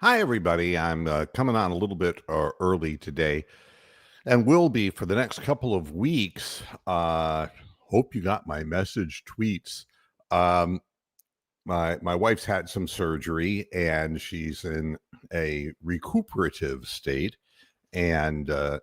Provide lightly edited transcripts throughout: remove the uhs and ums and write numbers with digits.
Hi, everybody. I'm coming on a little bit early today and will be for the next couple of weeks. Hope you got my message tweets. Um, my wife's had some surgery and she's in a recuperative state. And the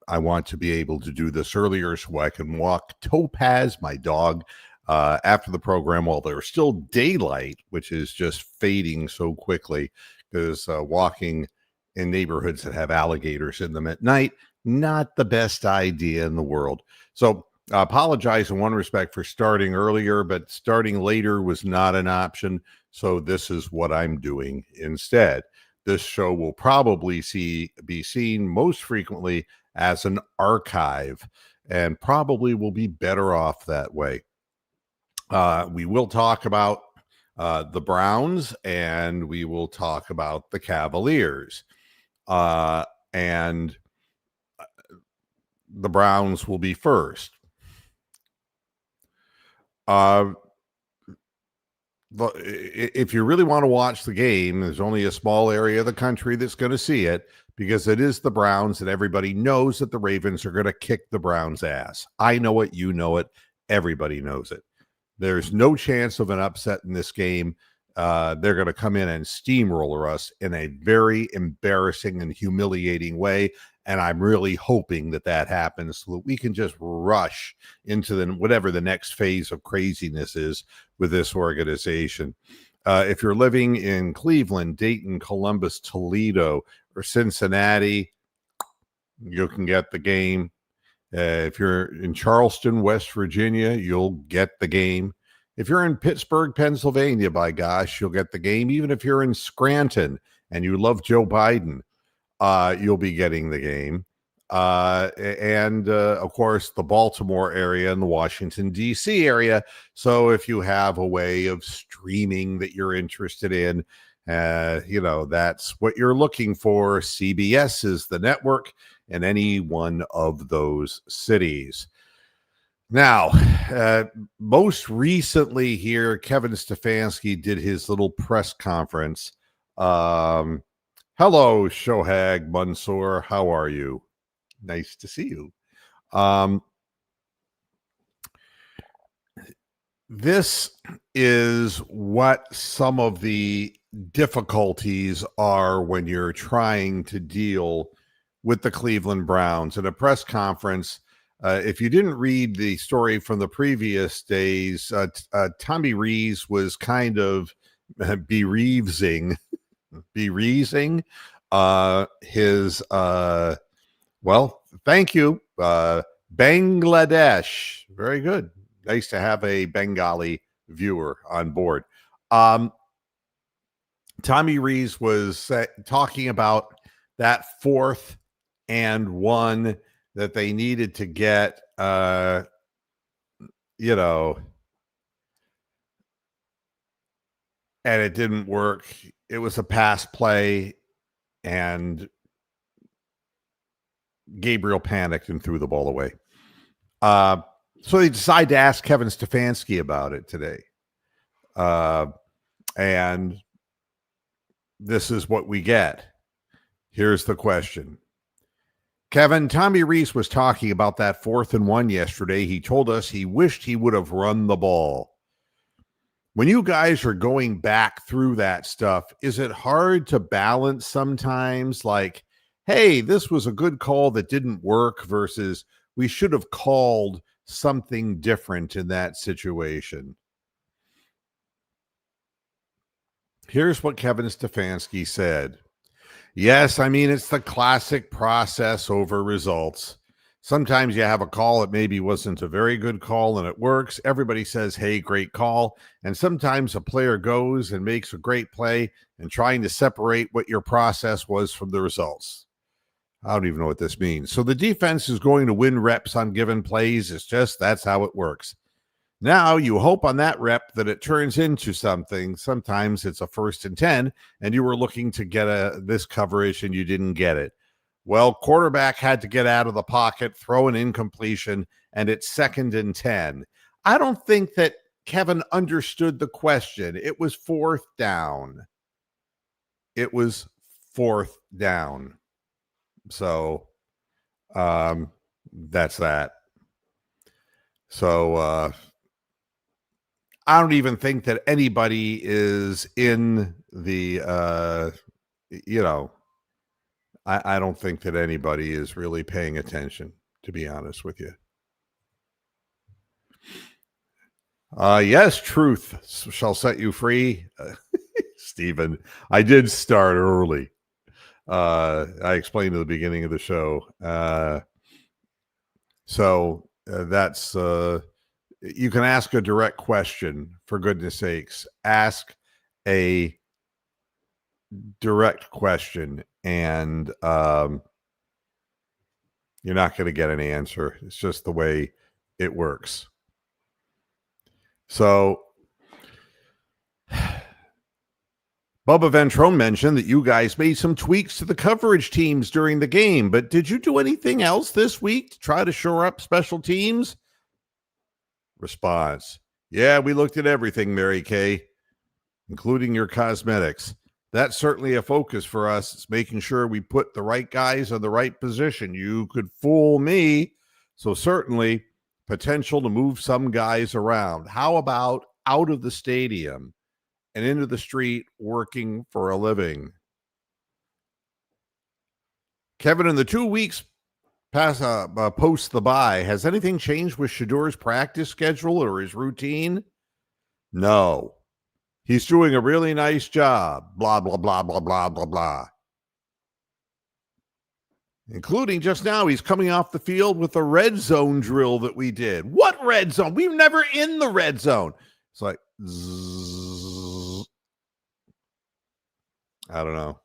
I want to be able to do this earlier so I can walk Topaz, my dog, after the program while there's still daylight, which is just fading so quickly because walking in neighborhoods that have alligators in them at night, not the best idea in the world. So I apologize in one respect for starting earlier, but starting later was not an option. So this is what I'm doing instead. This show will probably be seen most frequently as an archive and probably will be better off that way. We will talk about the Browns and we will talk about the Cavaliers. And the Browns will be first. If you really want to watch the game, there's only a small area of the country that's going to see it because it is the Browns, and everybody knows that the Ravens are going to kick the Browns' ass. I know it, you know it, everybody knows it. There's no chance of an upset in this game. They're going to come in and steamroller us in a very embarrassing and humiliating way. And I'm really hoping that that happens so that we can just rush into whatever the next phase of craziness is with this organization. If you're living in Cleveland, Dayton, Columbus, Toledo, or Cincinnati, you can get the game. If you're in Charleston, West Virginia, you'll get the game. If you're in Pittsburgh, Pennsylvania, by gosh, you'll get the game. Even if you're in Scranton and you love Joe Biden, you'll be getting the game. And of course, the Baltimore area and the Washington, D.C. area. So if you have a way of streaming that you're interested in, that's what you're looking for. CBS is the network in any one of those cities. Now, most recently here, Kevin Stefanski did his little press conference. Hello, Shohag Mansour. How are you? Nice to see you. This is what some of the difficulties are when you're trying to deal with the Cleveland Browns. At a press conference, if you didn't read the story from the previous days, Tommy Rees was kind of bereaving his thank you, Bangladesh. Very good. Nice to have a Bengali viewer on board. Tommy Rees was talking about that 4th and 1 that they needed to get, and it didn't work. It was a pass play, and Gabriel panicked and threw the ball away. So they decided to ask Kevin Stefanski about it today. And this is what we get. Here's the question. Kevin, Tommy Rees was talking about that 4th and 1 yesterday. He told us he wished he would have run the ball. When you guys are going back through that stuff, is it hard to balance sometimes? Like, hey, this was a good call that didn't work versus we should have called something different in that situation. Here's what Kevin Stefanski said. Yes, I mean, it's the classic process over results. Sometimes you have a call that maybe wasn't a very good call and it works. Everybody says, hey, great call. And sometimes a player goes and makes a great play and trying to separate what your process was from the results. I don't even know what this means. So the defense is going to win reps on given plays. It's just that's how it works. Now you hope on that rep that it turns into something. Sometimes it's a 1st and 10, and you were looking to get this coverage and you didn't get it. Well, quarterback had to get out of the pocket, throw an incompletion, and it's 2nd and 10. I don't think that Kevin understood the question. It was 4th down. it was 4th down. So that's that. So I don't even think that anybody is in the I don't think that anybody is really paying attention, to be honest with you. Yes, truth shall set you free. Stephen, I did start early. I explained at the beginning of the show. So that's you can ask a direct question, for goodness sakes. Ask a direct question, and you're not going to get an answer. It's just the way it works. So Bubba Ventrone mentioned that you guys made some tweaks to the coverage teams during the game, but did you do anything else this week to try to shore up special teams? Response: yeah, we looked at everything, Mary Kay, including your cosmetics. That's certainly a focus for us. It's making sure we put the right guys in the right position. You could fool me. So certainly potential to move some guys around. How about out of the stadium and into the street working for a living? Kevin, in the 2 weeks post the bye, has anything changed with Shedur's practice schedule or his routine? No. He's doing a really nice job. Blah, blah, blah, blah, blah, blah, blah. Including just now, he's coming off the field with the red zone drill that we did. What red zone? We were never in the red zone. It's like, zzz. I don't know.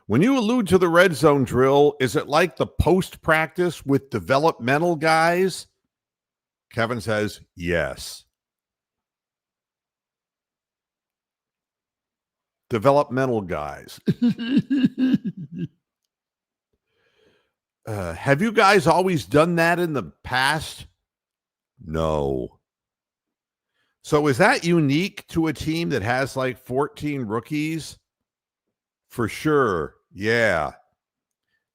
When you allude to the red zone drill, is it like the post-practice with developmental guys? Kevin says, yes. Developmental guys. Have you guys always done that in the past? No. So is that unique to a team that has like 14 rookies? For sure. Yeah.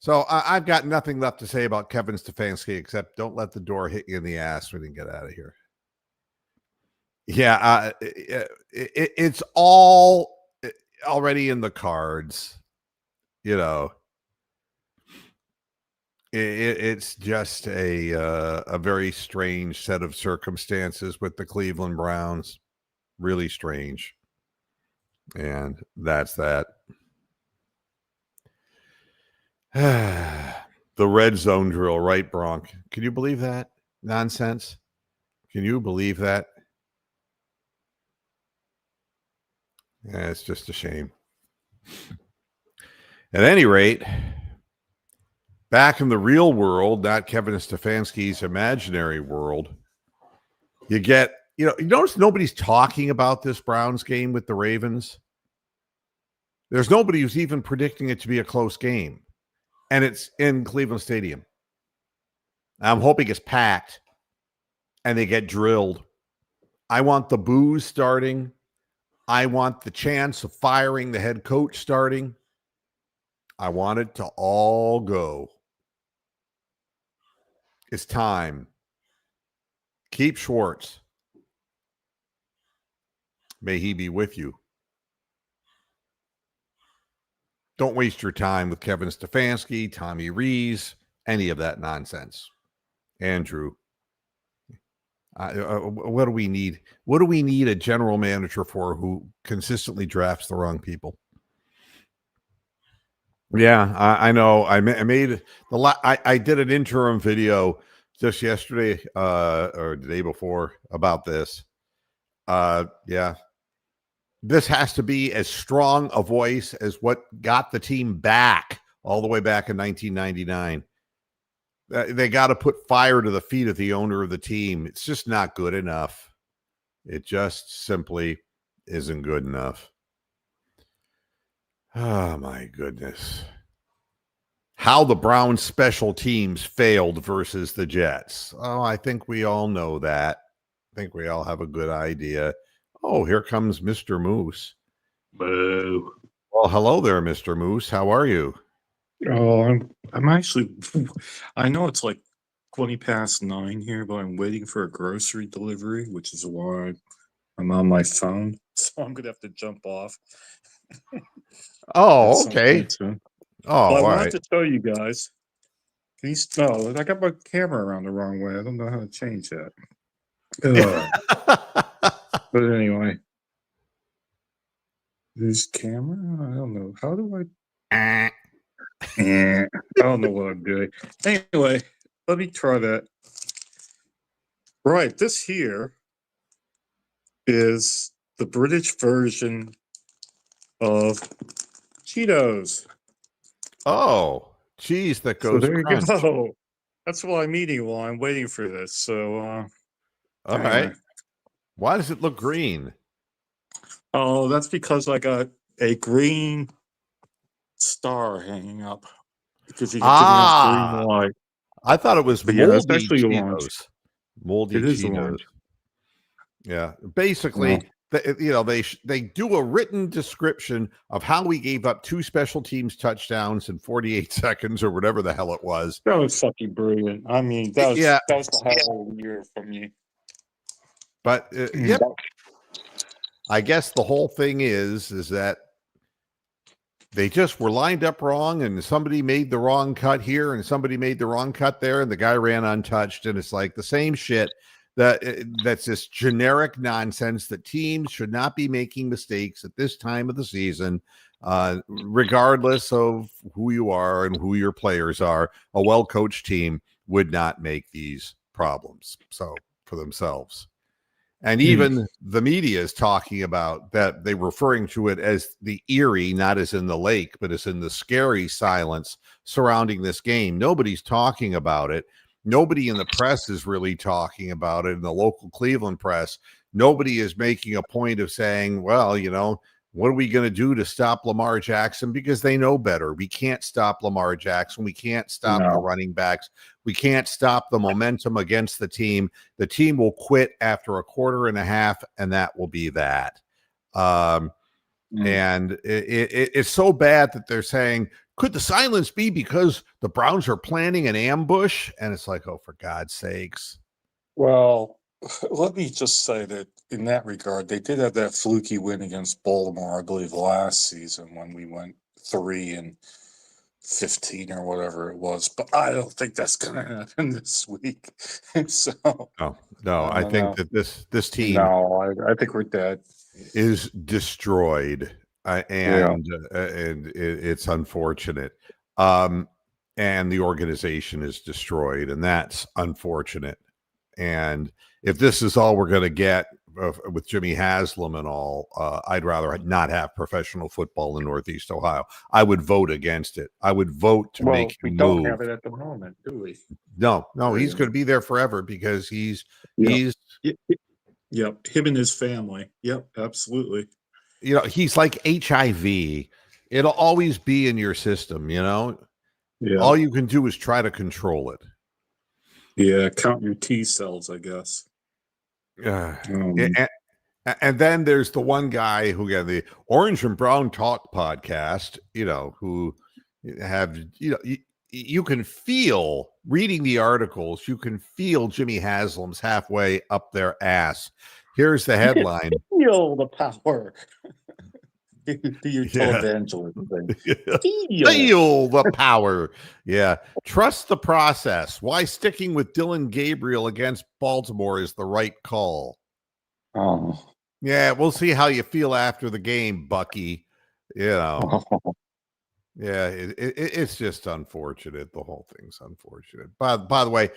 So I've got nothing left to say about Kevin Stefanski except don't let the door hit you in the ass when you get out of here. Yeah. It's all already in the cards. You know, it's just a very strange set of circumstances with the Cleveland Browns. Really strange. And that's that. The red zone drill, right, Bronk? Can you believe that nonsense? Can you believe that? Yeah, it's just a shame. At any rate, back in the real world, not Kevin Stefanski's imaginary world, you notice nobody's talking about this Browns game with the Ravens. There's nobody who's even predicting it to be a close game. And it's in Cleveland Stadium. I'm hoping it's packed and they get drilled. I want the boos starting. I want the chance of firing the head coach starting. I want it to all go. It's time. Keep Schwartz. May he be with you. Don't waste your time with Kevin Stefanski, Tommy Rees, any of that nonsense. Andrew, what do we need? What do we need a general manager for who consistently drafts the wrong people? Yeah, I know. I made I did an interim video just yesterday or the day before about this. Yeah. This has to be as strong a voice as what got the team back all the way back in 1999. They got to put fire to the feet of the owner of the team. It's just not good enough. It just simply isn't good enough. Oh, my goodness. How the Browns special teams failed versus the Jets. Oh, I think we all know that. I think we all have a good idea. Oh, here comes Mr. Moose. Boo. Well, hello there, Mr. Moose. How are you? Oh, I'm actually. I know it's like 9:20 here, but I'm waiting for a grocery delivery, which is why I'm on my phone. So I'm gonna have to jump off at Oh, some okay. point soon. Oh, But I all wanted right. to show you guys. Can you? No, I got my camera around the wrong way. I don't know how to change that. But anyway, this camera. I don't know. How do I? I don't know what I'm doing. Anyway, let me try that. Right, this here is the British version of Cheetos. Oh, cheese that So goes there you crunch. go. That's what I'm eating while I'm waiting for this. So All anyway. right. Why does it look green? Oh, that's because I got a green star hanging up because you get enough green Ah, light. I thought it was But yeah, it's moldy actually orange. Cheetos. Moldy It is Cheetos. orange. Yeah. Yeah. Basically, they do a written description of how we gave up 2 special teams touchdowns in 48 seconds or whatever the hell it was. That was fucking brilliant. I mean, that was Yeah, that was the highlight of the year from you. but yep. I guess the whole thing is that they just were lined up wrong, and somebody made the wrong cut here, and somebody made the wrong cut there, and the guy ran untouched, and it's like the same shit. That's just generic nonsense that teams should not be making mistakes at this time of the season, regardless of who you are and who your players are. A well-coached team would not make these problems for themselves. And even the media is talking about that. They're referring to it as the eerie, not as in the lake, but as in the scary silence surrounding this game. Nobody's talking about it. Nobody in the press is really talking about it. In the local Cleveland press, nobody is making a point of saying, well, what are we going to do to stop Lamar Jackson? Because they know better. We can't stop Lamar Jackson. We can't stop the running backs. We can't stop the momentum against the team. The team will quit after a quarter and a half, and that will be that. And it's so bad that they're saying, could the silence be because the Browns are planning an ambush? And it's like, oh, for God's sakes. Well, let me just say that in that regard, they did have that fluky win against Baltimore, I believe, last season when we went 3-15 or whatever it was. But I don't think that's going to happen this week. So no, I think that this team, no, I think we're dead. Is destroyed, and it's unfortunate. And the organization is destroyed, and that's unfortunate. And if this is all we're going to get with Jimmy Haslam and all, I'd rather not have professional football in Northeast Ohio. I would vote against it. I would vote to make him move. We don't have it at the moment, do we? No, he's going to be there forever because he's Yep, him and his family. Yep, absolutely. He's like HIV. It'll always be in your system, Yeah. All you can do is try to control it. Yeah, count your T cells, I guess. And then there's the one guy who got the Orange and Brown Talk podcast, who have, you can feel reading the articles, you can feel Jimmy Haslam's halfway up their ass. Here's the headline. Feel the power. Do your televangelist thing. Feel the power. Yeah. Trust the process. Why sticking with Dylan Gabriel against Baltimore is the right call. Oh. Yeah, we'll see how you feel after the game, Bucky. Yeah, it's just unfortunate. The whole thing's unfortunate. By the way,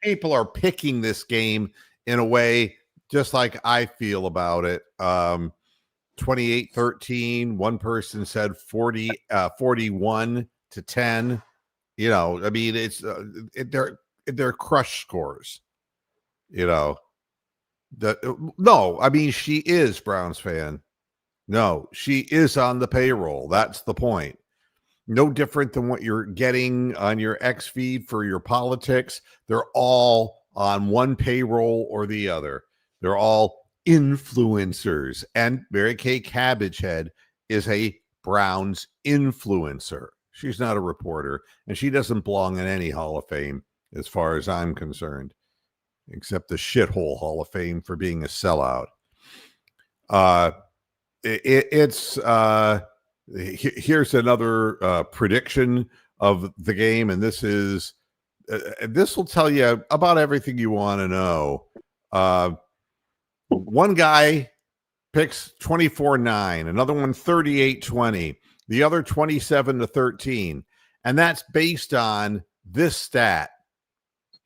people are picking this game in a way just like I feel about it. 28-13. One person said 41-10. I mean, it's they're crush scores. No, I mean, she is Browns fan. No, she is on the payroll. That's the point. No different than what you're getting on your X feed for your politics. They're all on one payroll or the other. They're all influencers. And Mary Kay Cabbagehead is a Browns influencer. She's not a reporter, and she doesn't belong in any Hall of Fame as far as I'm concerned, except the shithole Hall of Fame for being a sellout. Here's another prediction of the game, and this will tell you about everything you want to know. One guy picks 24-9, another one 38-20, the other 27-13, and that's based on this stat,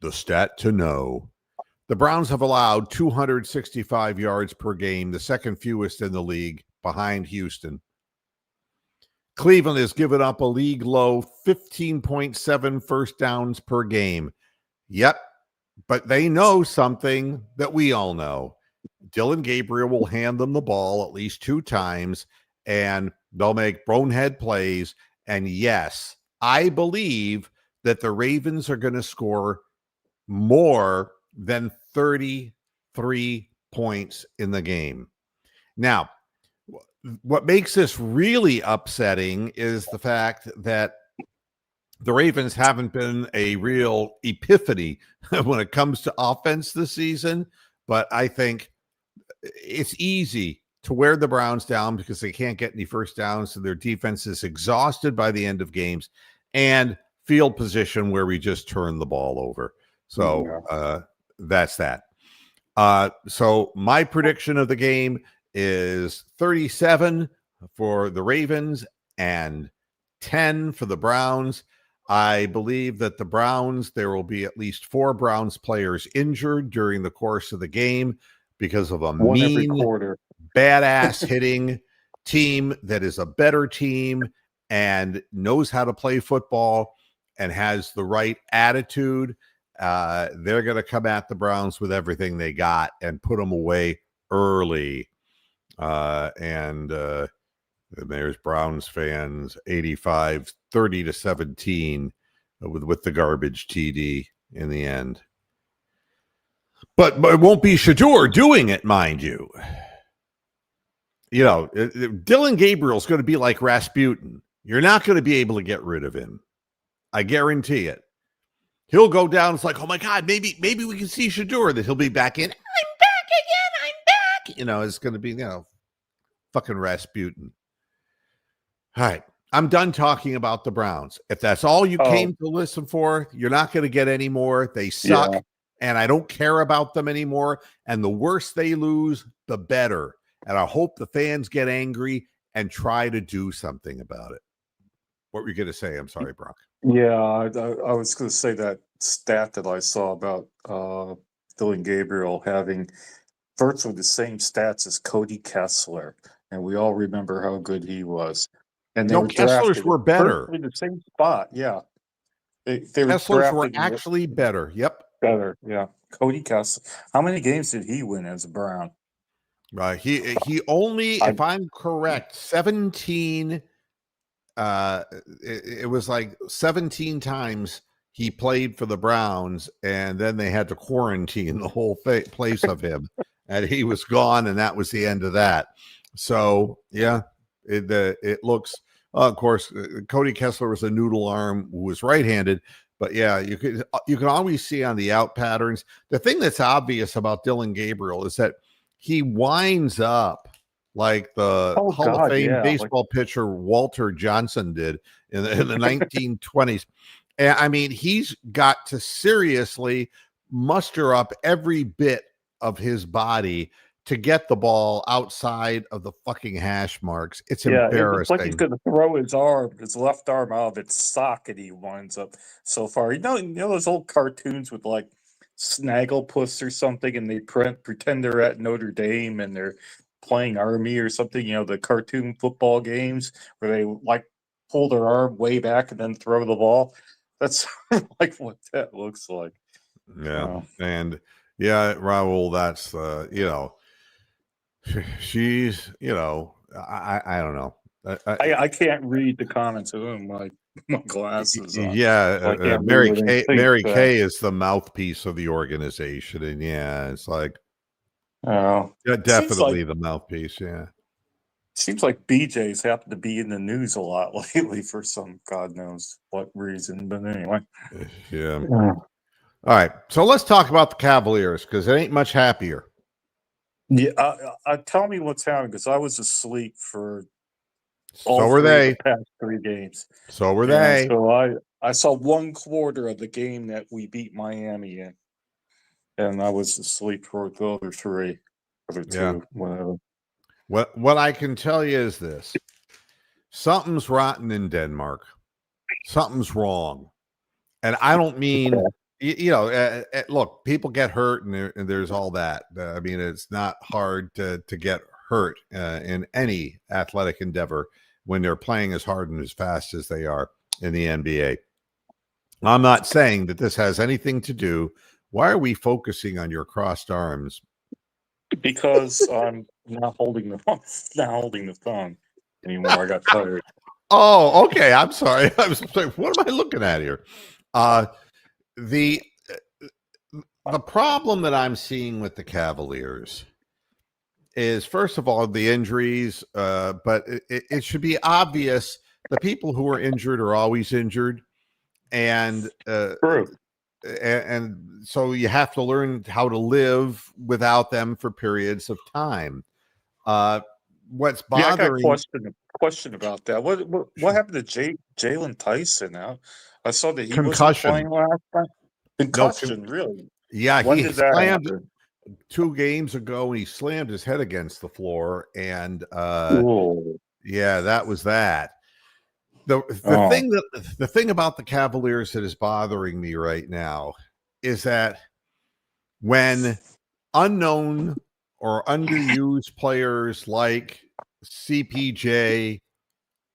the stat to know. The Browns have allowed 265 yards per game, the second fewest in the league, behind Houston. Cleveland has given up a league low 15.7 first downs per game. Yep, but they know something that we all know. Dillon Gabriel will hand them the ball at least 2 times, and they'll make bonehead plays. And yes, I believe that the Ravens are going to score more than 33 points in the game. Now, what makes this really upsetting is the fact that the Ravens haven't been a real epiphany when it comes to offense this season, but I think it's easy to wear the Browns down because they can't get any first downs, so their defense is exhausted by the end of games, and field position where we just turn the ball over. So that's that. So my prediction of the game is 37 for the Ravens and 10 for the Browns. I believe that the Browns, there will be at least 4 Browns players injured during the course of the game because of a mean, badass hitting team that is a better team and knows how to play football and has the right attitude. They're going to come at the Browns with everything they got and put them away early. And there's Browns fans 85-30-17 with the garbage TD in the end. But it won't be Shedeur doing it, mind you. You know, Dillon Gabriel's going to be like Rasputin. You're not going to be able to get rid of him. I guarantee it. He'll go down. It's like, oh my God, maybe we can see Shedeur, that he'll be back in. I'm back again. I'm back. You know, it's going to be, fucking Rasputin. All right. I'm done talking about the Browns. If that's all you came to listen for, you're not going to get any more. They suck. Yeah. And I don't care about them anymore. And the worse they lose, the better. And I hope the fans get angry and try to do something about it. What were you going to say? I'm sorry, Brock. Yeah, I was going to say that stat that I saw about Dillon Gabriel having virtually the same stats as Cody Kessler. And we all remember how good he was. And Kesslers were better. In the same spot, yeah. Kesslers were actually better. Yep. Better, yeah. Cody Kessler. How many games did he win as a Brown? Right. He only, if I'm correct, 17. It was like 17 times he played for the Browns, and then they had to quarantine the whole place of him, and he was gone, and that was the end of that. So yeah, it looks. Of course, Cody Kessler was a noodle arm who was right-handed. But yeah, you can always see on the out patterns. The thing that's obvious about Dillon Gabriel is that he winds up like the Hall of Fame baseball pitcher Walter Johnson did in the 1920s. And I mean, he's got to seriously muster up every bit of his body to get the ball outside of the fucking hash marks. It's embarrassing. It's like he's going to throw his left arm out of its socket. He winds up so far. You know those old cartoons with like Snagglepuss or something, and they pretend they're at Notre Dame and they're playing Army or something. You know, the cartoon football games where they like pull their arm way back and then throw the ball. That's like what that looks like. Yeah, and yeah, Raul, that's she's, I don't know. I can't read the comments of them. My glasses on. Yeah, Mary Kay is the mouthpiece of the organization, and yeah, it's like Oh, Yeah, seems like definitely the mouthpiece. Yeah. seems like BJ's happen to be in the news a lot lately for some God knows what reason. But anyway, Yeah. yeah, All right. So let's talk about the Cavaliers because it ain't much happier. yeah. Tell me what's happening because I was asleep for all So were three of the they. past three games, So were and they. so I saw one quarter of the game that we beat Miami in, and I was asleep for the other three, other Yeah. two, whatever. What I can tell you is this: something's rotten in Denmark. Something's wrong, and I don't mean look, people get hurt, and there's all that. I mean, it's not hard to get hurt in any athletic endeavor when they're playing as hard and as fast as they are in the NBA. I'm not saying that this has anything to do. Why are we focusing on your crossed arms? Because I'm not holding the not holding the phone anymore. I got tired. Oh, okay. I'm sorry. I was like, what am I looking at here? The the problem that I'm seeing with the Cavaliers is, first of all, the injuries. But it should be obvious the people who are injured are always injured, and True. and so you have to learn how to live without them for periods of time. What's Yeah, I got a bothering question about that. What happened to Jalen Tyson? Now I saw that he wasn't concussion? playing last time. No, Concussion, really? yeah, When he did that slammed happen? 2 games ago, and he slammed his head against the floor, and Oh, yeah, that was that. The oh, thing about the Cavaliers that is bothering me right now is that when unknown or underused players like CPJ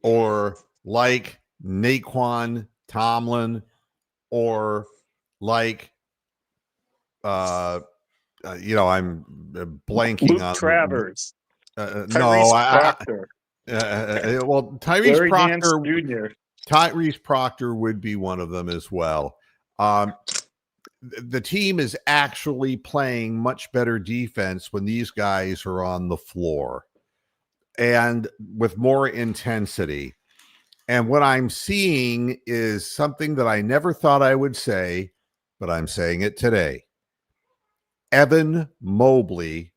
or like Naquan Tomlin or like I'm blanking Luke on Travers, no, Tyrese Proctor, well, Larry Nance Jr. Tyrese Proctor would be one of them as well. The team is actually playing much better defense when these guys are on the floor and with more intensity. And what I'm seeing is something that I never thought I would say, but I'm saying it today. Evan Mobley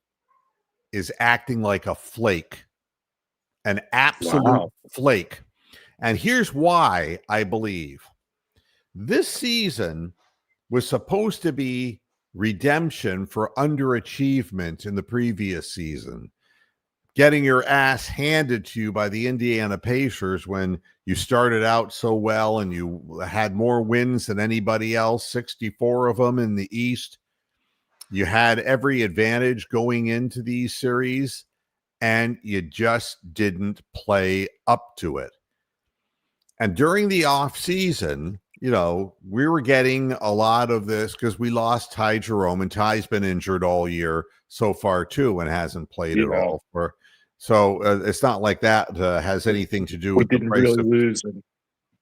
is acting like a flake, an absolute Wow. flake. And here's why I believe this season was supposed to be redemption for underachievement in the previous season. Getting your ass handed to you by the Indiana Pacers when you started out so well and you had more wins than anybody else, 64 of them in the East. You had every advantage going into these series, and you just didn't play up to it. And during the off season, we were getting a lot of this because we lost Ty Jerome, and Ty's been injured all year so far too, and hasn't played at Yeah, all. So it's not like that has anything to do we with the didn't price really of. lose him.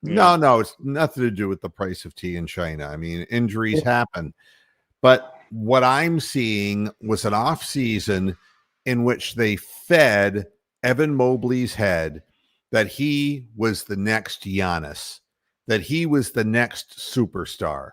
Yeah. No, it's nothing to do with the price of tea in China. I mean, injuries happen, but what I'm seeing was an off season in which they fed Evan Mobley's head that he was the next Giannis, that he was the next superstar.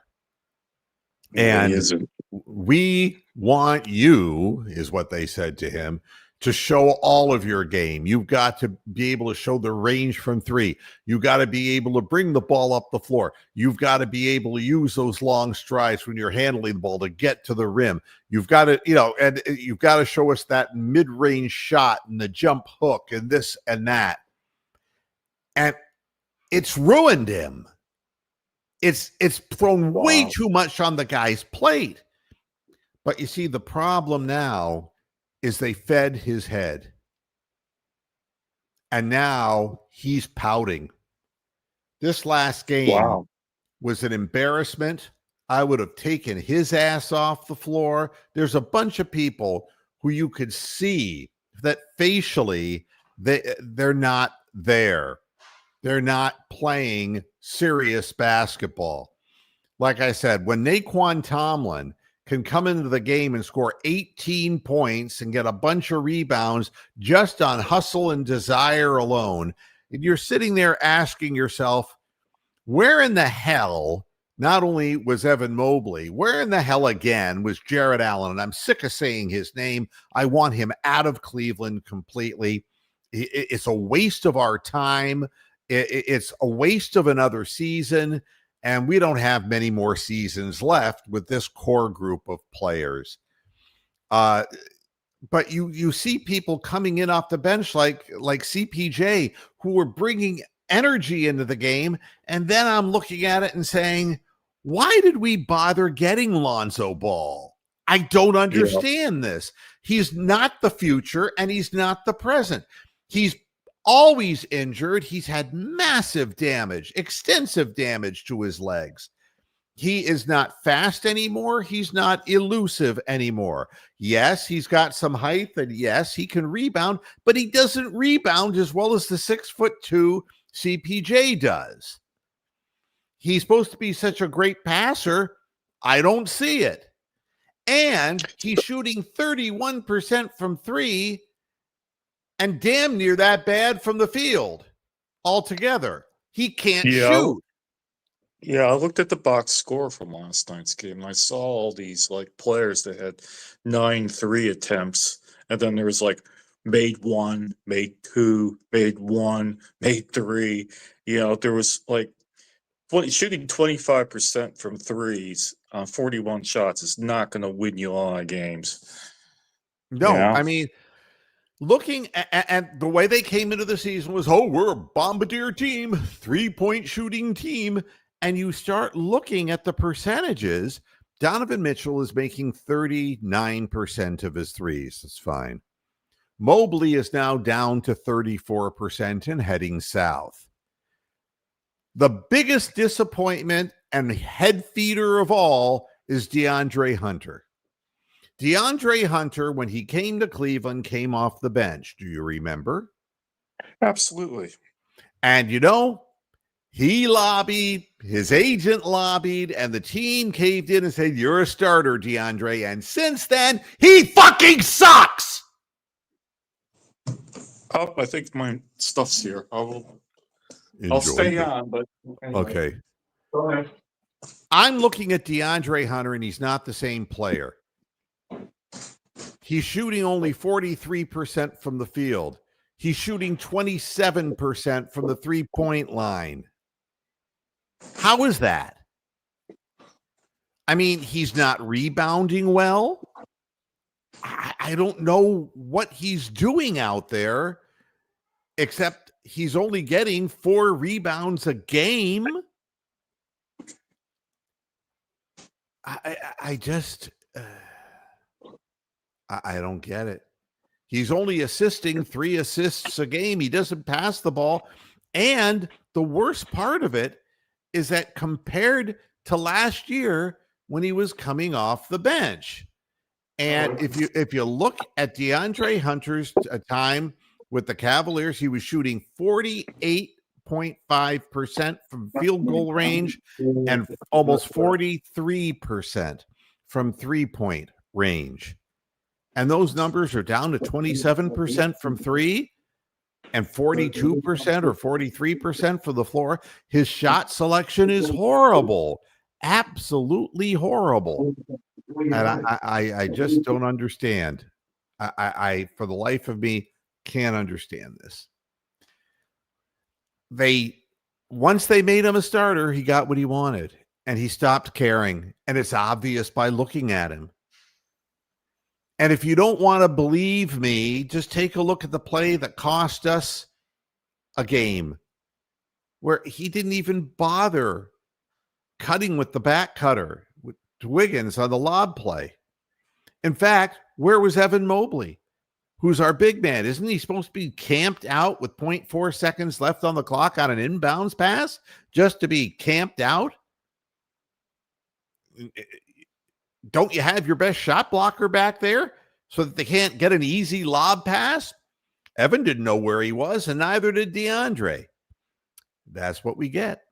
Yeah, he And isn't. we want you, is what they said to him, to show all of your game. You've got to be able to show the range from three. You've got to be able to bring the ball up the floor. You've got to be able to use those long strides when you're handling the ball to get to the rim. You've got to, and you've got to show us that mid-range shot and the jump hook and this and that. And it's ruined him. It's thrown way too much on the guy's plate. But you see, the problem now is they fed his head. And now he's pouting. This last game was an embarrassment. I would have taken his ass off the floor. There's a bunch of people who you could see that facially they're not there. They're not playing serious basketball. Like I said, when Naquan Tomlin can come into the game and score 18 points and get a bunch of rebounds just on hustle and desire alone. And you're sitting there asking yourself, where in the hell, not only was Evan Mobley, where in the hell again was Jarrett Allen? And I'm sick of saying his name. I want him out of Cleveland completely. It's a waste of our time. It's a waste of another season. And we don't have many more seasons left with this core group of players. But you see people coming in off the bench like CPJ, who are bringing energy into the game. And then I'm looking at it and saying, why did we bother getting Lonzo Ball? I don't understand this. He's not the future and he's not the present. He's always injured. He's had massive damage, extensive damage to his legs. He is not fast anymore. He's not elusive anymore. Yes, he's got some height, and yes, he can rebound, but he doesn't rebound as well as the 6'2" CPJ does. He's supposed to be such a great passer. I don't see it. And he's shooting 31% from three and damn near that bad from the field altogether. He can't shoot. Yeah, I looked at the box score from last night's game, and I saw all these like players that had 9 3 attempts, and then there was like made 1, made 2, made 1, made 3. There was like shooting 25% from threes on 41 shots is not going to win you a lot of games. No, I mean, looking at the way they came into the season was, we're a bombardier team, 3-point shooting team. And you start looking at the percentages. Donovan Mitchell is making 39% of his threes. That's fine. Mobley is now down to 34% and heading south. The biggest disappointment and head feeder of all is DeAndre Hunter. DeAndre Hunter, when he came to Cleveland, came off the bench. Do you remember? Absolutely. And he lobbied, his agent lobbied, and the team caved in and said, you're a starter, DeAndre. And since then, he fucking sucks. Oh, I think my stuff's here. I'll stay on, but anyway. Okay. Go ahead. I'm looking at DeAndre Hunter, and he's not the same player. He's shooting only 43% from the field. He's shooting 27% from the 3-point line. How is that? I mean, he's not rebounding well. I don't know what he's doing out there, except he's only getting 4 rebounds a game. I just, I don't get it. He's only assisting 3 assists a game. He doesn't pass the ball. And the worst part of it is that compared to last year when he was coming off the bench. And if you look at DeAndre Hunter's time with the Cavaliers, he was shooting 48.5% from field goal range and almost 43% from 3-point range. And those numbers are down to 27% from 3 and 42% or 43% for the floor. His shot selection is horrible, absolutely horrible. And I just don't understand. I for the life of me can't understand this. Once they made him a starter, he got what he wanted, and he stopped caring. And it's obvious by looking at him. And if you don't want to believe me, just take a look at the play that cost us a game where he didn't even bother cutting with the back cutter with Wiggins on the lob play. In fact, where was Evan Mobley, who's our big man? Isn't he supposed to be camped out with 0.4 seconds left on the clock on an inbounds pass just to be camped out? Don't you have your best shot blocker back there so that they can't get an easy lob pass? Evan didn't know where he was, and neither did DeAndre. That's what we get.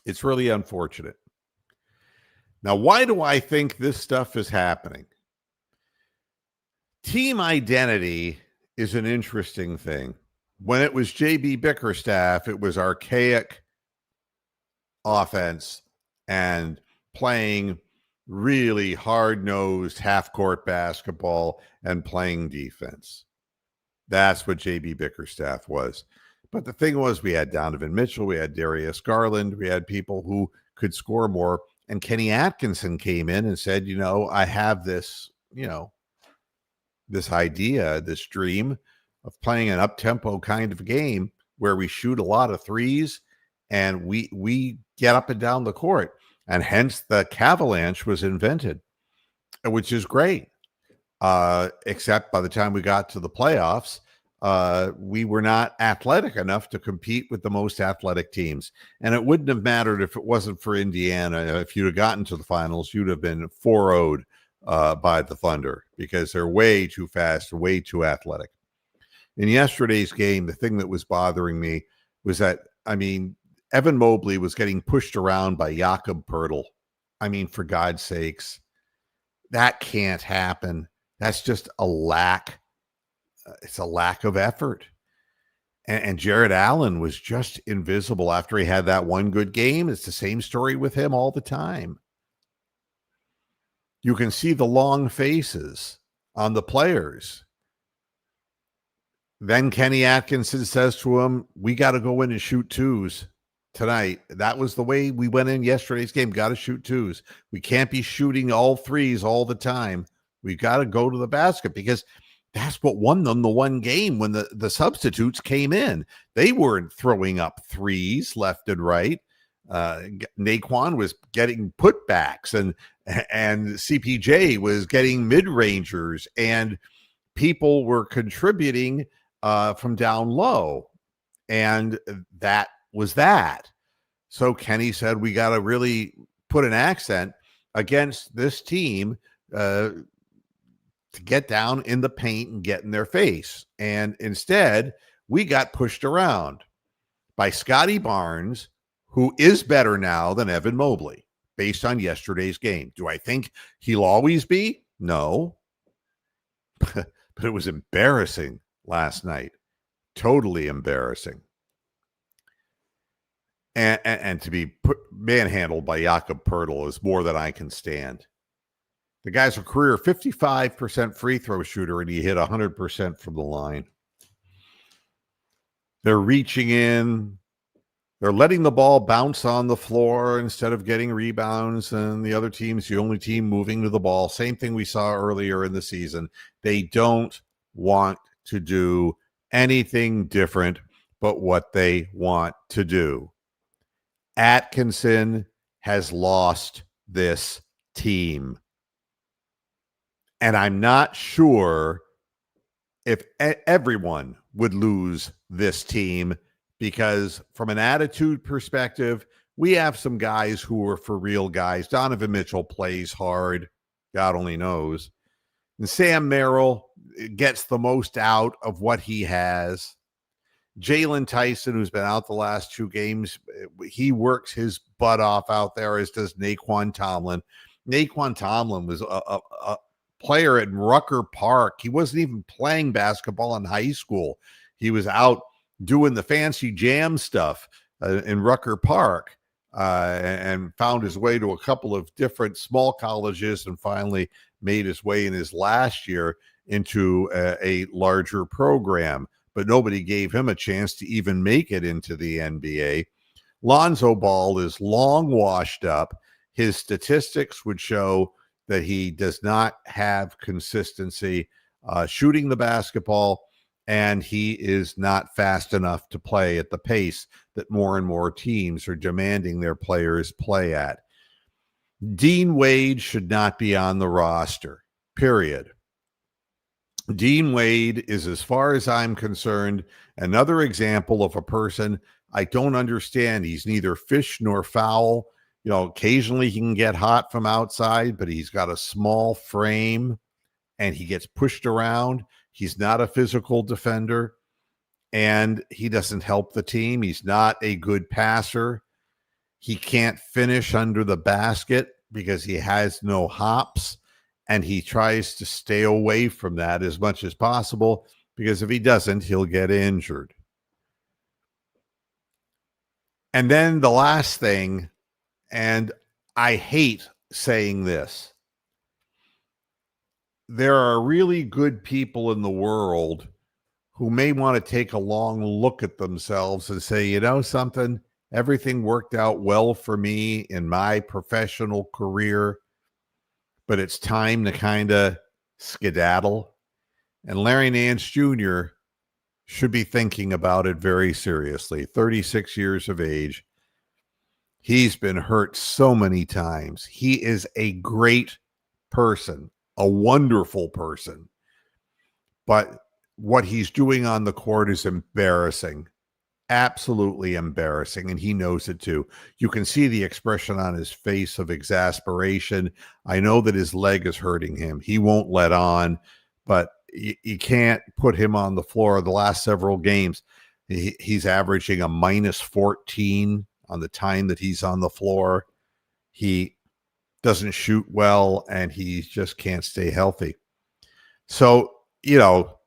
It's really unfortunate. Now, why do I think this stuff is happening? Team identity is an interesting thing. When it was JB Bickerstaff, it was archaic offense and playing really hard-nosed half-court basketball and playing defense. That's what JB Bickerstaff was. But the thing was, we had Donovan Mitchell, we had Darius Garland, we had people who could score more. And Kenny Atkinson came in and said, I have this, this idea, this dream of playing an up-tempo kind of game where we shoot a lot of threes and we get up and down the court. And hence the Cavalanche was invented, which is great. Except by the time we got to the playoffs, we were not athletic enough to compete with the most athletic teams. And it wouldn't have mattered if it wasn't for Indiana. If you'd have gotten to the finals, you'd have been 4-0'd by the Thunder because they're way too fast, way too athletic. In yesterday's game, the thing that was bothering me was that, Evan Mobley was getting pushed around by Jakob Poeltl. For God's sakes, that can't happen. That's just a lack. It's a lack of effort. And Jared Allen was just invisible after he had that one good game. It's the same story with him all the time. You can see the long faces on the players. Then Kenny Atkinson says to him, we got to go in and shoot twos tonight. That was the way we went in yesterday's game. Got to shoot twos. We can't be shooting all threes all the time. We got to go to the basket because that's what won them the one game when the substitutes came in. They weren't throwing up threes left and right. Naquan was getting putbacks and CPJ was getting mid-rangers and people were contributing from down low. And that was that. So Kenny said, we got to really put an accent against this team to get down in the paint and get in their face. And instead, we got pushed around by Scotty Barnes, who is better now than Evan Mobley based on yesterday's game. Do I think he'll always be? No. But it was embarrassing last night. Totally embarrassing. And to be manhandled by Jakob Poeltl is more than I can stand. The guy's a career 55% free throw shooter, and he hit 100% from the line. They're reaching in. They're letting the ball bounce on the floor instead of getting rebounds, and the other team's the only team moving to the ball. Same thing we saw earlier in the season. They don't want to do anything different but what they want to do. Atkinson has lost this team. And I'm not sure if everyone would lose this team because from an attitude perspective, we have some guys who are for real guys. Donovan Mitchell plays hard. God only knows. And Sam Merrill gets the most out of what he has. Jalen Tyson, who's been out the last 2 games, he works his butt off out there, as does Naquan Tomlin. Naquan Tomlin was a player at Rucker Park. He wasn't even playing basketball in high school. He was out doing the fancy jam stuff in Rucker Park and found his way to a couple of different small colleges and finally made his way in his last year into a larger program. But nobody gave him a chance to even make it into the NBA. Lonzo Ball is long washed up. His statistics would show that he does not have consistency shooting the basketball, and he is not fast enough to play at the pace that more and more teams are demanding their players play at. Dean Wade should not be on the roster, period. Dean Wade is, as far as I'm concerned, another example of a person I don't understand. He's neither fish nor fowl. Occasionally he can get hot from outside, but he's got a small frame and he gets pushed around. He's not a physical defender and he doesn't help the team. He's not a good passer. He can't finish under the basket. because he has no hops, and he tries to stay away from that as much as possible, because if he doesn't, he'll get injured. And then the last thing, and I hate saying this, there are really good people in the world who may want to take a long look at themselves and say, you know something, everything worked out well for me in my professional career, but it's time to kind of skedaddle. And Larry Nance Jr. should be thinking about it very seriously. 36 years of age. He's been hurt so many times. He is a great person, a wonderful person. But what he's doing on the court is embarrassing. Absolutely embarrassing. And he knows it too. You can see the expression on his face of exasperation. I know that his leg is hurting him. He won't let on, but you can't put him on the floor. The last several games, he's averaging a -14 on the time that he's on the floor. He doesn't shoot well, and he just can't stay healthy. So, you know,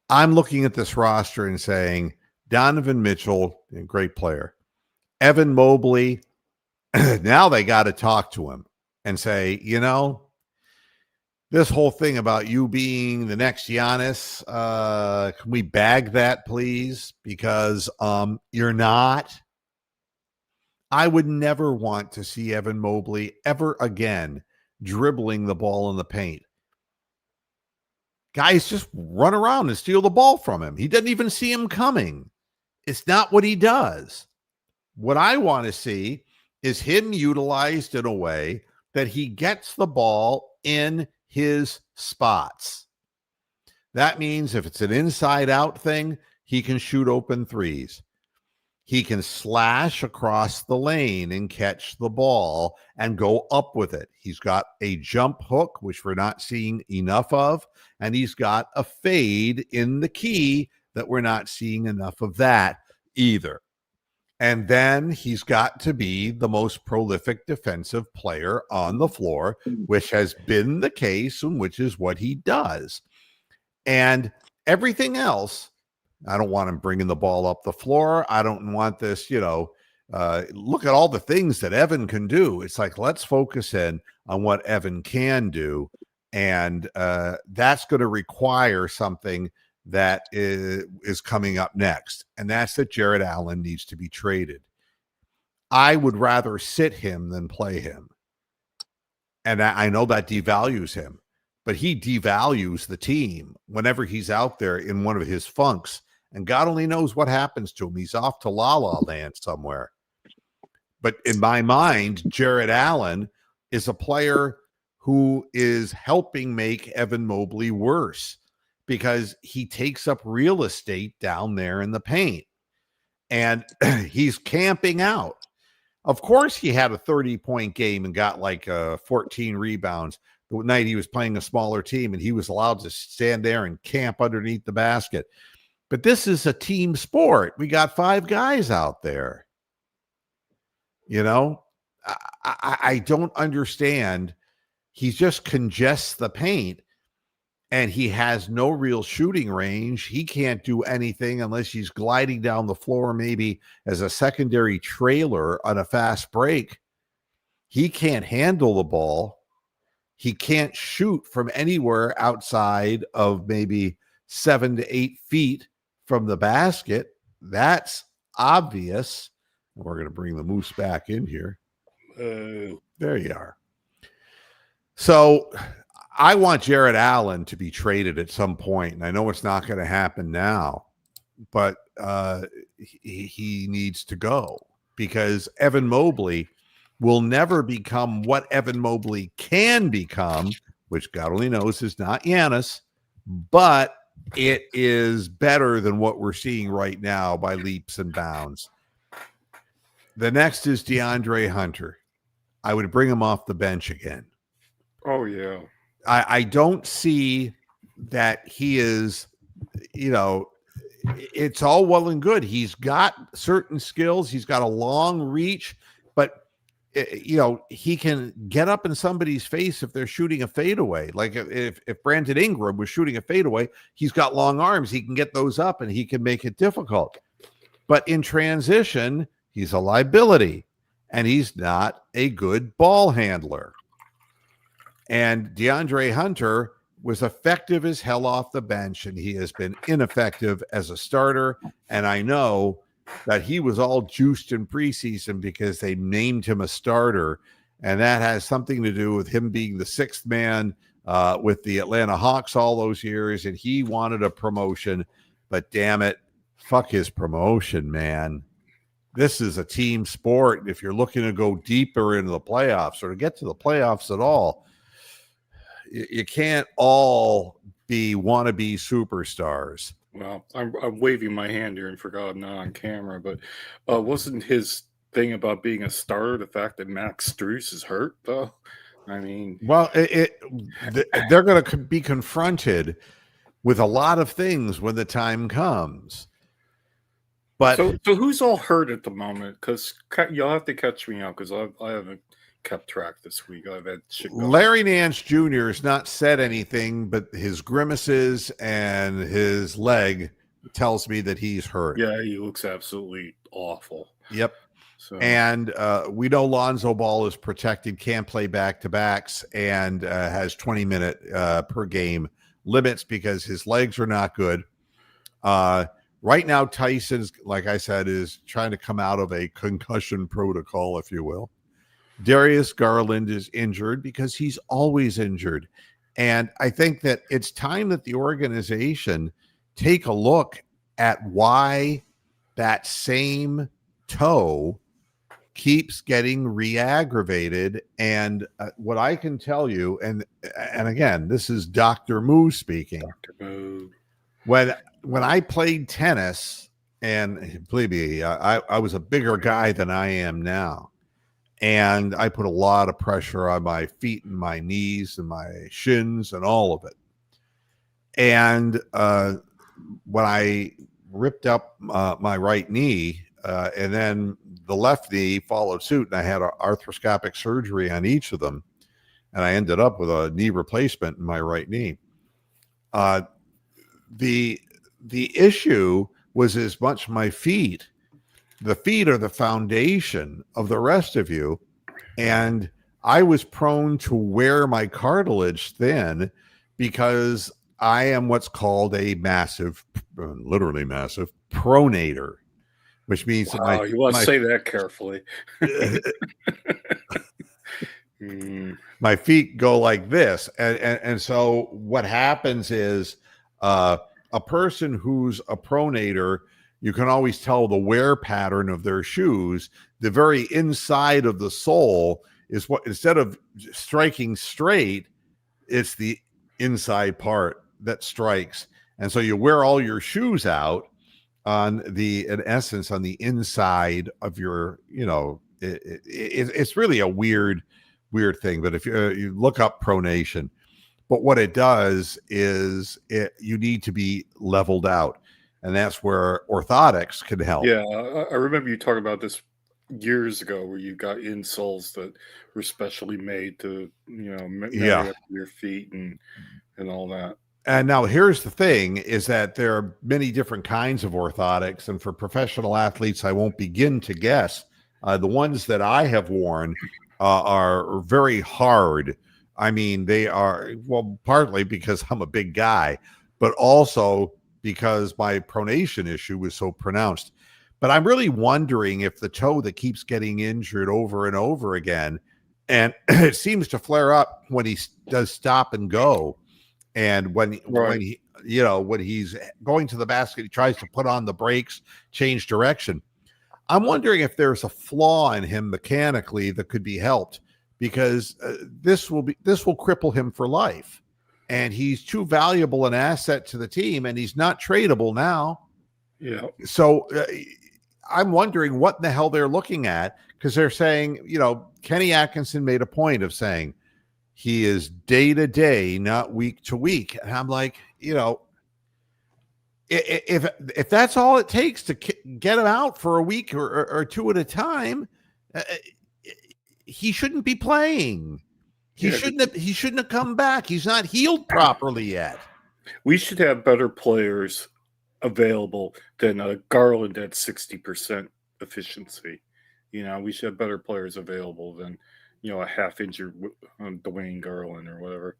I'm looking at this roster and saying, Donovan Mitchell, a great player. Evan Mobley, now they got to talk to him and say, you know, this whole thing about you being the next Giannis, can we bag that, please? Because you're not. I would never want to see Evan Mobley ever again dribbling the ball in the paint. Guys just run around and steal the ball from him. He doesn't even see him coming. It's not what he does. What I want to see is him utilized in a way that he gets the ball in his spots. That means if it's an inside-out thing, he can shoot open threes. He can slash across the lane and catch the ball and go up with it. He's got a jump hook, which we're not seeing enough of, and he's got a fade in the key that we're not seeing enough of that either. And then he's got to be the most prolific defensive player on the floor, which has been the case and which is what he does. And everything else, I don't want him bringing the ball up the floor. I don't want this, look at all the things that Evan can do. It's like, let's focus in on what Evan can do. And that's going to require something that is coming up next. And that's that Jarrett Allen needs to be traded. I would rather sit him than play him. And I know that devalues him, but he devalues the team whenever he's out there in one of his funks. And God only knows what happens to him. He's off to La La Land somewhere. But in my mind, Jarrett Allen is a player who is helping make Evan Mobley worse because he takes up real estate down there in the paint. And he's camping out. Of course, he had a 30-point game and got like 14 rebounds the night he was playing a smaller team, and he was allowed to stand there and camp underneath the basket. But this is a team sport. We got 5 guys out there. You know, I don't understand. He just congests the paint, and he has no real shooting range. He can't do anything unless he's gliding down the floor, maybe as a secondary trailer on a fast break. He can't handle the ball. He can't shoot from anywhere outside of maybe 7 to 8 feet from the basket. That's obvious. We're going to bring the Moose back in here. There you are. So I want Jarrett Allen to be traded at some point, and I know it's not going to happen now, but he needs to go because Evan Mobley will never become what Evan Mobley can become, which God only knows is not Giannis, but it is better than what we're seeing right now by leaps and bounds. The next is DeAndre Hunter. I would bring him off the bench again. Oh, yeah. I don't see that he is, it's all well and good. He's got certain skills. He's got a long reach, but he can get up in somebody's face if they're shooting a fadeaway. Like if Brandon Ingram was shooting a fadeaway, he's got long arms. He can get those up and he can make it difficult. But in transition, he's a liability and he's not a good ball handler. And DeAndre Hunter was effective as hell off the bench, and he has been ineffective as a starter. And I know that he was all juiced in preseason because they named him a starter, and that has something to do with him being the sixth man with the Atlanta Hawks all those years, and he wanted a promotion. But damn it, fuck his promotion, man. This is a team sport. If you're looking to go deeper into the playoffs or to get to the playoffs at all, you can't all be wannabe superstars. Well, I'm waving my hand here and forgot I'm not on camera, but wasn't his thing about being a starter the fact that Max Strus is hurt, though? I mean, well, they're going to be confronted with a lot of things when the time comes. But so who's all hurt at the moment? Because you'll have to catch me up because I haven't kept track this week. I've had shit going. Larry Nance Jr. has not said anything, but his grimaces and his leg tells me that he's hurt. Yeah, he looks absolutely awful. Yep. So. And we know Lonzo Ball is protected, can't play back-to-backs, and has 20-minute per game limits because his legs are not good. Right now, Tyson's, like I said, is trying to come out of a concussion protocol, if you will. Darius Garland is injured because he's always injured. And I think that it's time that the organization take a look at why that same toe keeps getting re-aggravated. And what I can tell you, and again, this is Dr. Moo speaking. Dr. Moo. When I played tennis, and believe me, I was a bigger guy than I am now. And I put a lot of pressure on my feet and my knees and my shins and all of it. And when I ripped up my right knee, and then the left knee followed suit, and I had arthroscopic surgery on each of them, and I ended up with a knee replacement in my right knee. The issue was as much my feet. The feet are the foundation of the rest of you. And I was prone to wear my cartilage thin because I am what's called a massive, literally massive, pronator, which means wow, you want to say that carefully. My feet go like this. And so what happens is a person who's a pronator, you can always tell the wear pattern of their shoes. The very inside of the sole is what, instead of striking straight, it's the inside part that strikes. And so you wear all your shoes out on in essence, on the inside of your, it's really a weird thing. But if you look up pronation, but what it does is you need to be leveled out. And that's where orthotics can help. Yeah, I remember you talking about this years ago, where you got insoles that were specially made to, marry up your feet and all that. And now here's the thing: is that there are many different kinds of orthotics, and for professional athletes, I won't begin to guess. The ones that I have worn are very hard. I mean, they are, well, partly because I'm a big guy, but also because my pronation issue was so pronounced. But I'm really wondering if the toe that keeps getting injured over and over again, and it seems to flare up when he does stop and go, and when he's going to the basket, he tries to put on the brakes, change direction. I'm wondering if there's a flaw in him mechanically that could be helped, because this will cripple him for life. And he's too valuable an asset to the team, and he's not tradable now. Yeah. So I'm wondering what the hell they're looking at, because they're saying, Kenny Atkinson made a point of saying he is day to day, not week to week. And I'm like, if that's all it takes to get him out for a week or two at a time, he shouldn't be playing. He Yeah, shouldn't have come back. He's not healed properly yet. we should have better players available than Garland at 60% efficiency. We should have better players available than a half injured Dwayne Garland or whatever.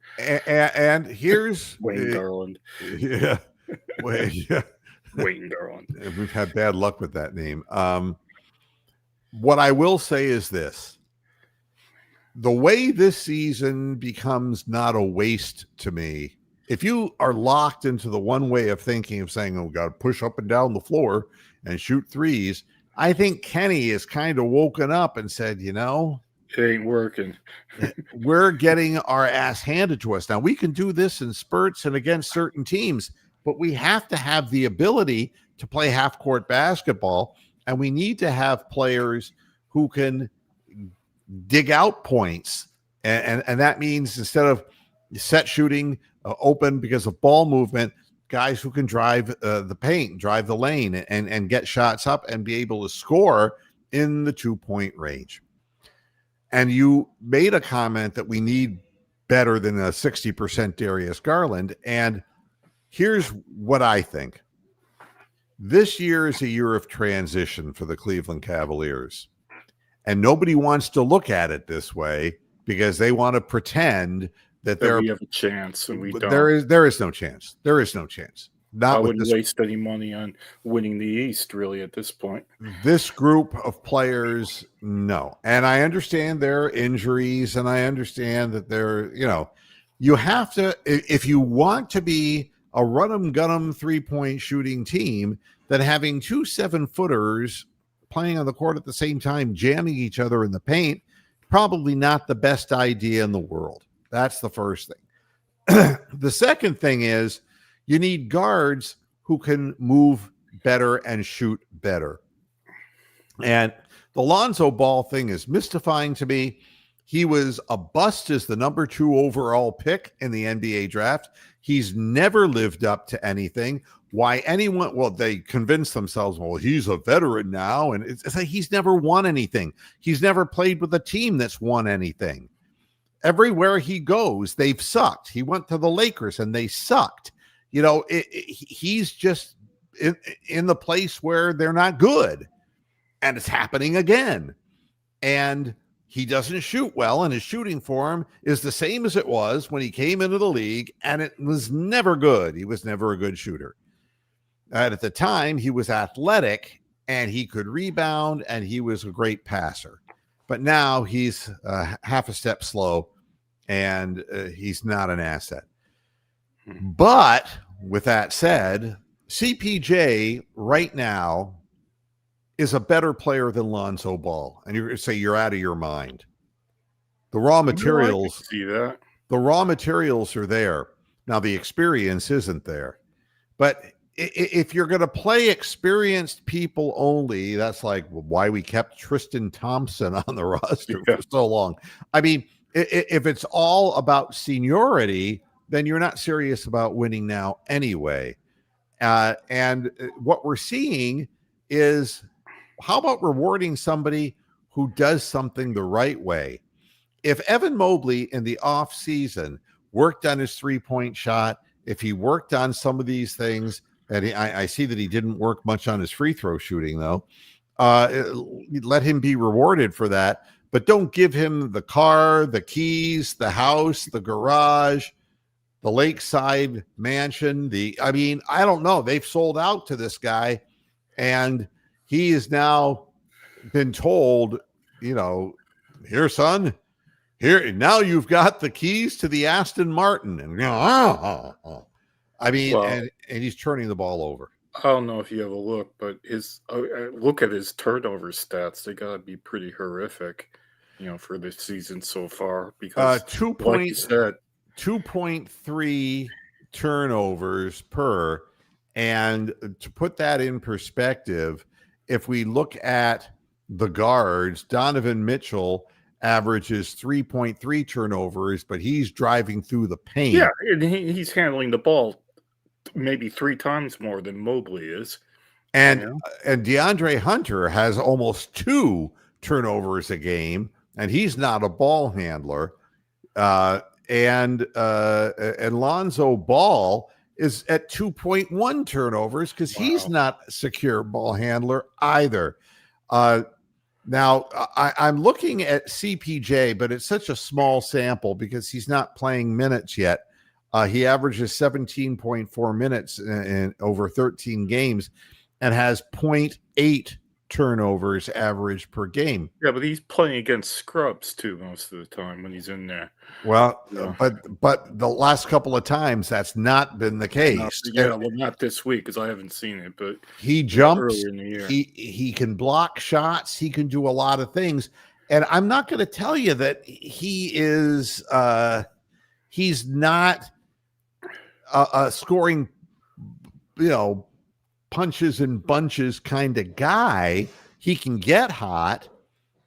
And here's Wayne Garland. Yeah. Yeah. Wayne Garland. We've had bad luck with that name. What I will say is this. The way this season becomes not a waste to me, if you are locked into the one way of thinking of saying, oh, we got to push up and down the floor and shoot threes, I think Kenny has kind of woken up and said, it ain't working. We're getting our ass handed to us. Now, we can do this in spurts and against certain teams, but we have to have the ability to play half-court basketball, and we need to have players who can dig out points. And that means instead of set shooting open because of ball movement, guys who can drive the paint, drive the lane, and get shots up and be able to score in the 2-point range. And you made a comment that we need better than a 60% Darius Garland. And here's what I think. This year is a year of transition for the Cleveland Cavaliers. And nobody wants to look at it this way because they want to pretend that we have a chance, and we don't. There is no chance. There is no chance. I wouldn't waste any money on winning the East, really, at this point. This group of players, no. And I understand their injuries, and I understand that they're, you have to, if you want to be a run-em-gun-em three-point shooting team, then having 2 7-footers playing on the court at the same time, jamming each other in the paint, probably not the best idea in the world. That's the first thing. The second thing is you need guards who can move better and shoot better. And the Lonzo Ball thing is mystifying to me. He was a bust as the number 2 overall pick in the NBA draft. He's never lived up to anything. Why anyone, well, they convince themselves, well, he's a veteran now. And it's like he's never won anything. He's never played with a team that's won anything. Everywhere he goes, they've sucked. He went to the Lakers and they sucked. He's just in the place where they're not good. And it's happening again. And he doesn't shoot well, and his shooting form is the same as it was when he came into the league, and it was never good. He was never a good shooter. And at the time, he was athletic, and he could rebound, and he was a great passer. But now he's half a step slow, and he's not an asset. But with that said, CPJ right now is a better player than Lonzo Ball. And you're going to say you're out of your mind. The raw materials, see that. The raw materials are there. Now the experience isn't there. But if you're going to play experienced people only, that's like why we kept Tristan Thompson on the roster for so long. I mean, if it's all about seniority, then you're not serious about winning now anyway. And what we're seeing is, how about rewarding somebody who does something the right way? If Evan Mobley in the off season worked on his 3-point shot, if he worked on some of these things, and I see that he didn't work much on his free throw shooting, though, let him be rewarded for that. But don't give him the car, the keys, the house, the garage, the lakeside mansion. I don't know. They've sold out to this guy, and he has now been told, here, son, here, now you've got the keys to the Aston Martin. And, and he's turning the ball over. I don't know if you have a look, but look at his turnover stats. They got to be pretty horrific, for this season so far. Because 2.3 turnovers per. And to put that in perspective, if we look at the guards, Donovan Mitchell averages 3.3 turnovers, but he's driving through the paint. Yeah, and he's handling the ball maybe 3 times more than Mobley is. And DeAndre Hunter has almost 2 turnovers a game, and he's not a ball handler. And Lonzo Ball is at 2.1 turnovers because he's Wow. not a secure ball handler either. Now, I'm looking at CPJ, but it's such a small sample because he's not playing minutes yet. He averages 17.4 minutes in over 13 games and has 0.8 turnovers average per game. Yeah, but he's playing against scrubs too most of the time when he's in there. Well, Yeah. but the last couple of times that's not been the case. Yeah, well, not this week because I haven't seen it, but He jumps. earlier in the year. He can block shots. He can do a lot of things. And I'm not going to tell you that he is. He's not scoring, punches and bunches kind of guy. He can get hot,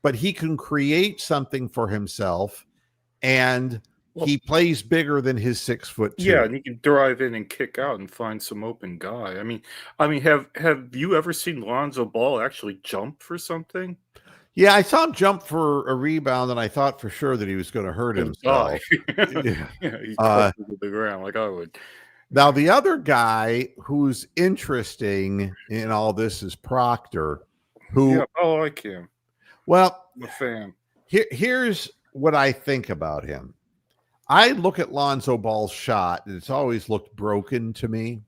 but he can create something for himself, and he plays bigger than his 6'2". Yeah, and he can drive in and kick out and find some open guy. I mean, have you ever seen Lonzo Ball actually jump for something? Yeah, I saw him jump for a rebound, and I thought for sure that he was going to hurt himself. Yeah, he's closer to the ground like I would. Now, the other guy who's interesting in all this is Proctor, who, Yeah, I like him. well, I'm a fan. here's what I think about him. I look at Lonzo Ball's shot, and it's always looked broken to me.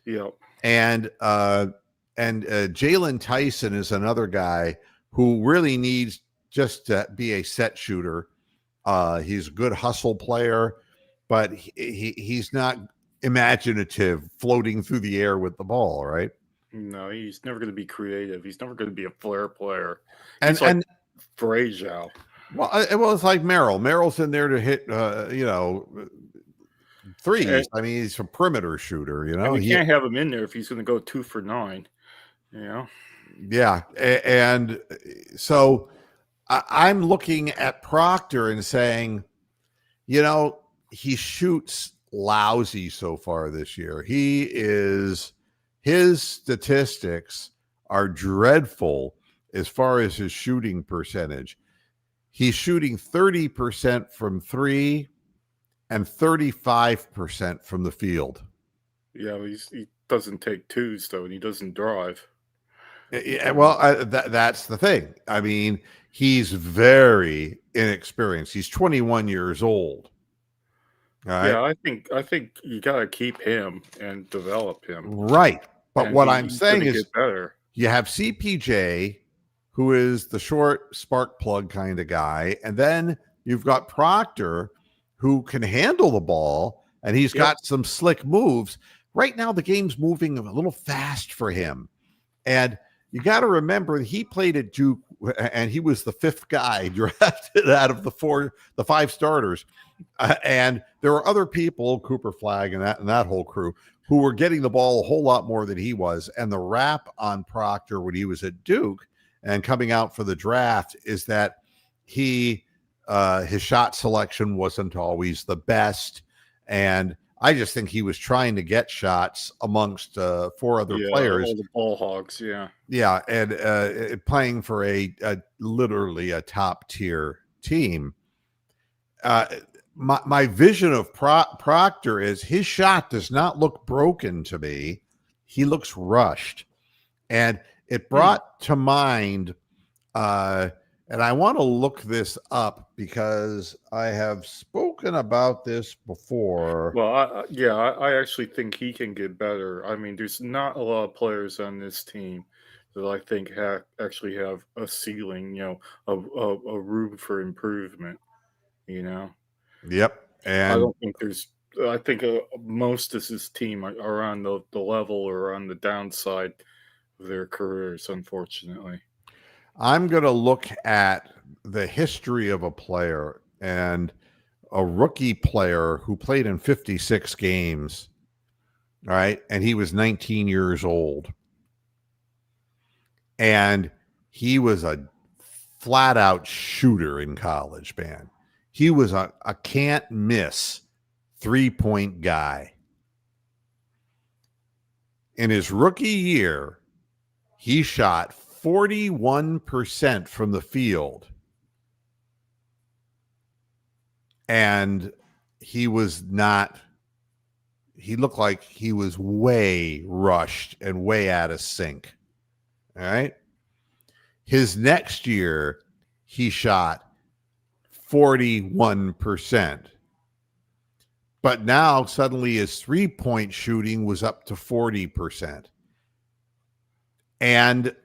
Yeah. And Jalen Tyson is another guy who really needs just to be a set shooter. He's a good hustle player, but he's not imaginative, floating through the air with the ball, right? No, he's never going to be creative. He's never going to be a flair player. And He's like and Brazow. well, it's like Merrill. Merrill's in there to hit, threes. I mean, he's a perimeter shooter. And you can't have him in there if he's going to go 2 for 9. Yeah, and so I'm looking at Proctor and saying, he shoots lousy so far this year. His statistics are dreadful as far as his shooting percentage. He's shooting 30% from 3 and 35% from the field. Yeah, he doesn't take twos though, and he doesn't drive. Yeah, well, that's the thing. I mean, he's very inexperienced. He's 21 years old. Right? Yeah, I think you gotta keep him and develop him. Right. But And what I'm saying is get better. you have CPJ, who is the short spark plug kind of guy, and then you've got Proctor, who can handle the ball, and he's got some slick moves. Right now, the game's moving a little fast for him. And you got to remember he played at Duke, and he was the 5th guy drafted out of the 5 starters. And there were other people, Cooper Flagg and that whole crew, who were getting the ball a whole lot more than he was. And the rap on Proctor when he was at Duke and coming out for the draft is that his shot selection wasn't always the best. And I just think he was trying to get shots amongst 4 other players. All the ball hogs, yeah. Yeah, and playing for literally a top tier team. My vision of Proctor is his shot does not look broken to me. He looks rushed. And it brought to mind, and I want to look this up because I have spoken about this before. Well, I actually think he can get better. I mean, there's not a lot of players on this team that I think actually have a ceiling, a room for improvement, Yep. And I don't think I think most of his team are on the level or on the downside of their careers, unfortunately. I'm going to look at the history of a player, and a rookie player who played in 56 games, right? And he was 19 years old. And he was a flat out shooter in college, man. He was a can't miss 3-point guy. In his rookie year, he shot 41% from the field and he was not. He looked like he was way rushed and way out of sync. All right. His next year, he shot 41%. But now suddenly his 3-point shooting was up to 40%. And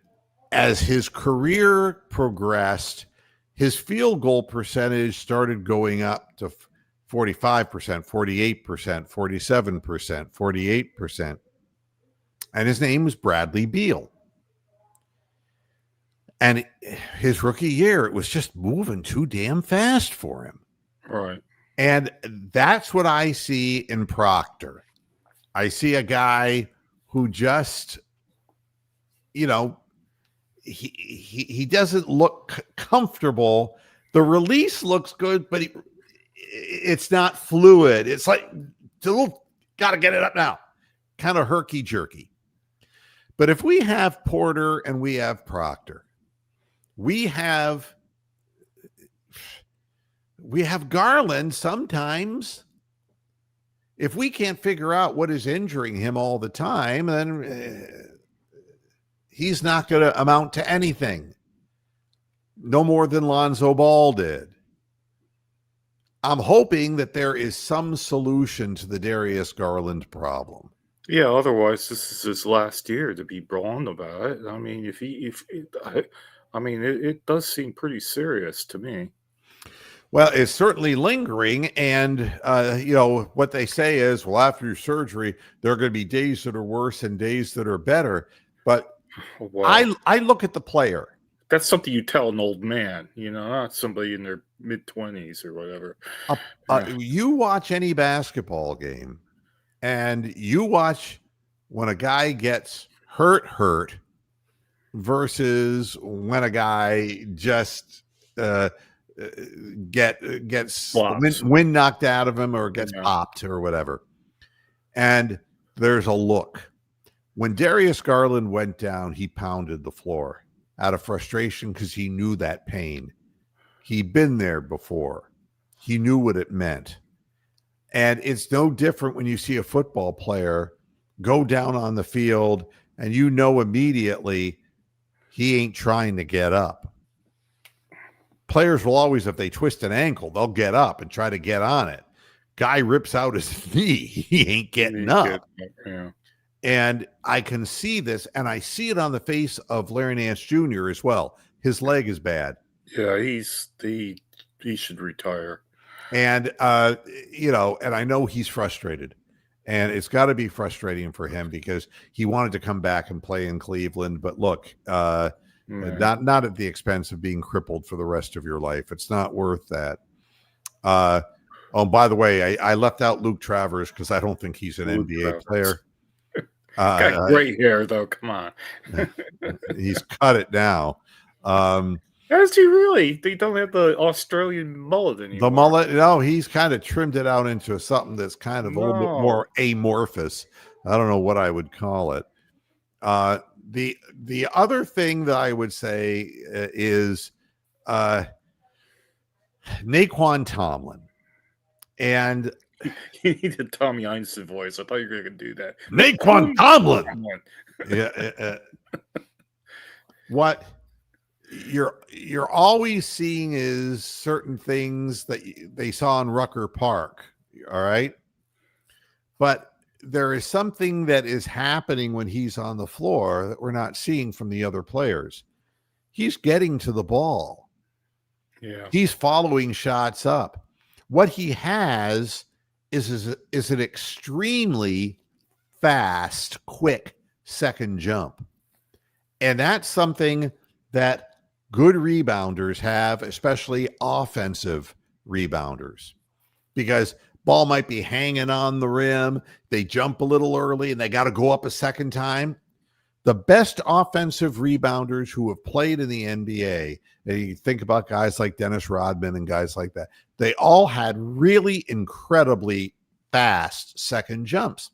as his career progressed, his field goal percentage started going up to 45%, 48%, 47%, 48%. And his name was Bradley Beal. And his rookie year, it was just moving too damn fast for him. Right. And that's what I see in Proctor. I see a guy who just, you know, he doesn't look comfortable. The release looks good, but it's not fluid. It's like, got to get it up now. Kind of herky jerky. But if we have Porter and we have Proctor, we have Garland sometimes. If we can't figure out what is injuring him all the time, then he's not going to amount to anything. No more than Lonzo Ball did. I'm hoping that there is some solution to the Darius Garland problem. Yeah, otherwise this is his last year to be wrong about it. I mean, it does seem pretty serious to me. Well, it's certainly lingering, and what they say is, well, after your surgery, there are going to be days that are worse and days that are better. But I look at the player. That's something you tell an old man, not somebody in their mid-20s or whatever. You watch any basketball game, and you watch when a guy gets hurt versus when a guy just gets wind knocked out of him or gets popped or whatever. And there's a look. When Darius Garland went down, he pounded the floor out of frustration because he knew that pain. He'd been there before. He knew what it meant. And it's no different when you see a football player go down on the field and you know immediately he ain't trying to get up. Players will always, if they twist an ankle, they'll get up and try to get on it. Guy rips out his knee. He ain't getting up. Yeah. And I can see this, and I see it on the face of Larry Nance Jr. as well. His leg is bad. Yeah, he should retire. And, and I know he's frustrated. And it's got to be frustrating for him because he wanted to come back and play in Cleveland. But look, not at the expense of being crippled for the rest of your life. It's not worth that. By the way, I left out Luke Travers because I don't think he's an NBA player. Got gray hair, though. Come on. He's cut it now. Does he really? They don't have the Australian mullet anymore. The mullet? No, he's kind of trimmed it out into something that's kind of a little bit more amorphous. I don't know what I would call it. The other thing that I would say is Naquan Tomlin. And you need a Tommy Einstein voice. I thought you were going to do that. Naquan Tomlin. Yeah. What you're always seeing is certain things that they saw in Rucker Park. All right. But there is something that is happening when he's on the floor that we're not seeing from the other players. He's getting to the ball. Yeah. He's following shots up. What he has is an extremely fast, quick second jump. And that's something that good rebounders have, especially offensive rebounders, because ball might be hanging on the rim. They jump a little early and they got to go up a second time. The best offensive rebounders who have played in the NBA, and you think about guys like Dennis Rodman and guys like that, they all had really incredibly fast second jumps.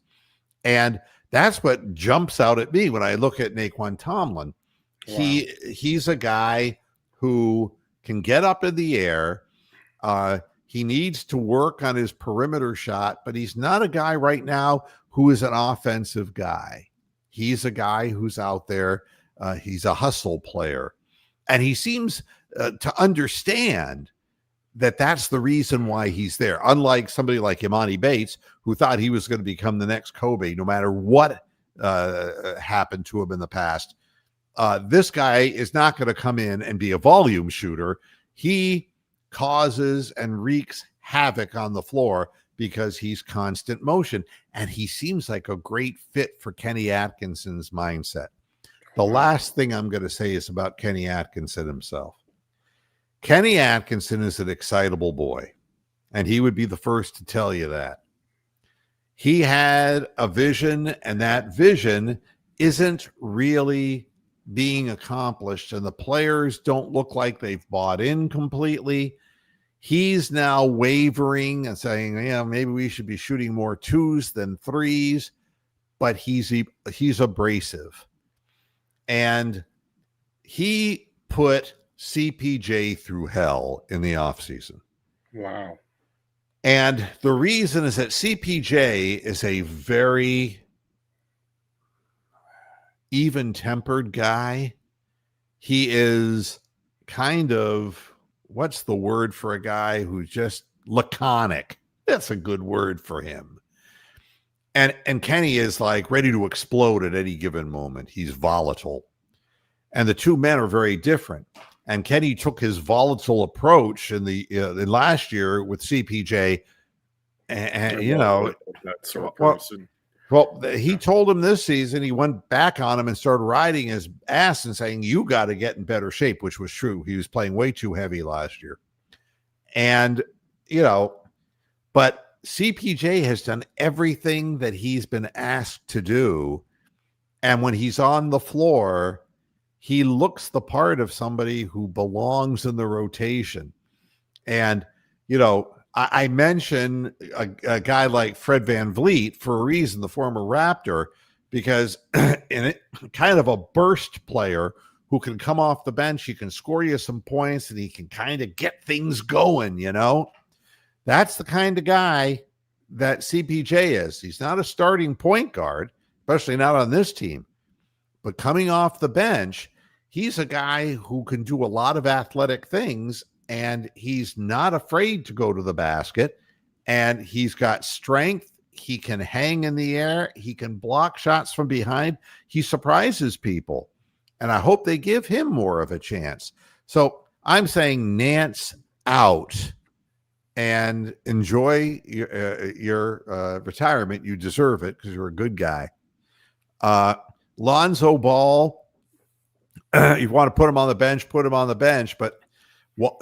And that's what jumps out at me when I look at Naquan Tomlin. Wow. He's a guy who can get up in the air. He needs to work on his perimeter shot, but he's not a guy right now who is an offensive guy. He's a guy who's out there. He's a hustle player. And he seems to understand that that's the reason why he's there. Unlike somebody like Imani Bates, who thought he was going to become the next Kobe, no matter what happened to him in the past. This guy is not going to come in and be a volume shooter. He causes and wreaks havoc on the floor because he's constant motion. And he seems like a great fit for Kenny Atkinson's mindset. The last thing I'm going to say is about Kenny Atkinson himself. Kenny Atkinson is an excitable boy, and he would be the first to tell you that. He had a vision, and that vision isn't really being accomplished, and the players don't look like they've bought in completely. He's now wavering and saying, yeah, maybe we should be shooting more 2s than 3s, but he's abrasive. And he put CPJ through hell in the offseason. Wow. And the reason is that CPJ is a very even-tempered guy. He is kind of, what's the word for a guy who's just laconic? That's a good word for him. And Kenny is like ready to explode at any given moment. He's volatile. And the two men are very different. And Kenny took his volatile approach in last year with CPJ, and you know, that sort of person. Well, he told him this season, he went back on him and started riding his ass and saying, you got to get in better shape, which was true. He was playing way too heavy last year. And, you know, but CPJ has done everything that he's been asked to do. And when he's on the floor, he looks the part of somebody who belongs in the rotation. And, you know, I mention a guy like Fred VanVleet for a reason, the former Raptor, because in it, kind of a burst player who can come off the bench, he can score you some points, and he can kind of get things going, you know? That's the kind of guy that CPJ is. He's not a starting point guard, especially not on this team. But coming off the bench, he's a guy who can do a lot of athletic things, and he's not afraid to go to the basket, and he's got strength. He can hang in the air. He can block shots from behind. He surprises people, and I hope they give him more of a chance. So I'm saying Nance out, and enjoy your retirement. You deserve it because you're a good guy. Lonzo Ball, you want to put him on the bench, put him on the bench, but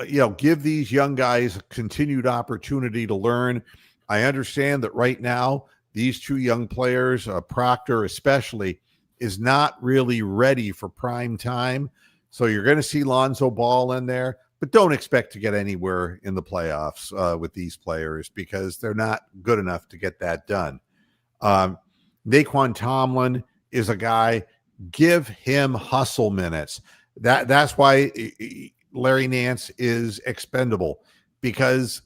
you know, give these young guys a continued opportunity to learn. I understand that right now, these two young players, Proctor especially, is not really ready for prime time. So you're going to see Lonzo Ball in there, but don't expect to get anywhere in the playoffs with these players because they're not good enough to get that done. Naquan Tomlin is a guy, give him hustle minutes. That's why Larry Nance is expendable, because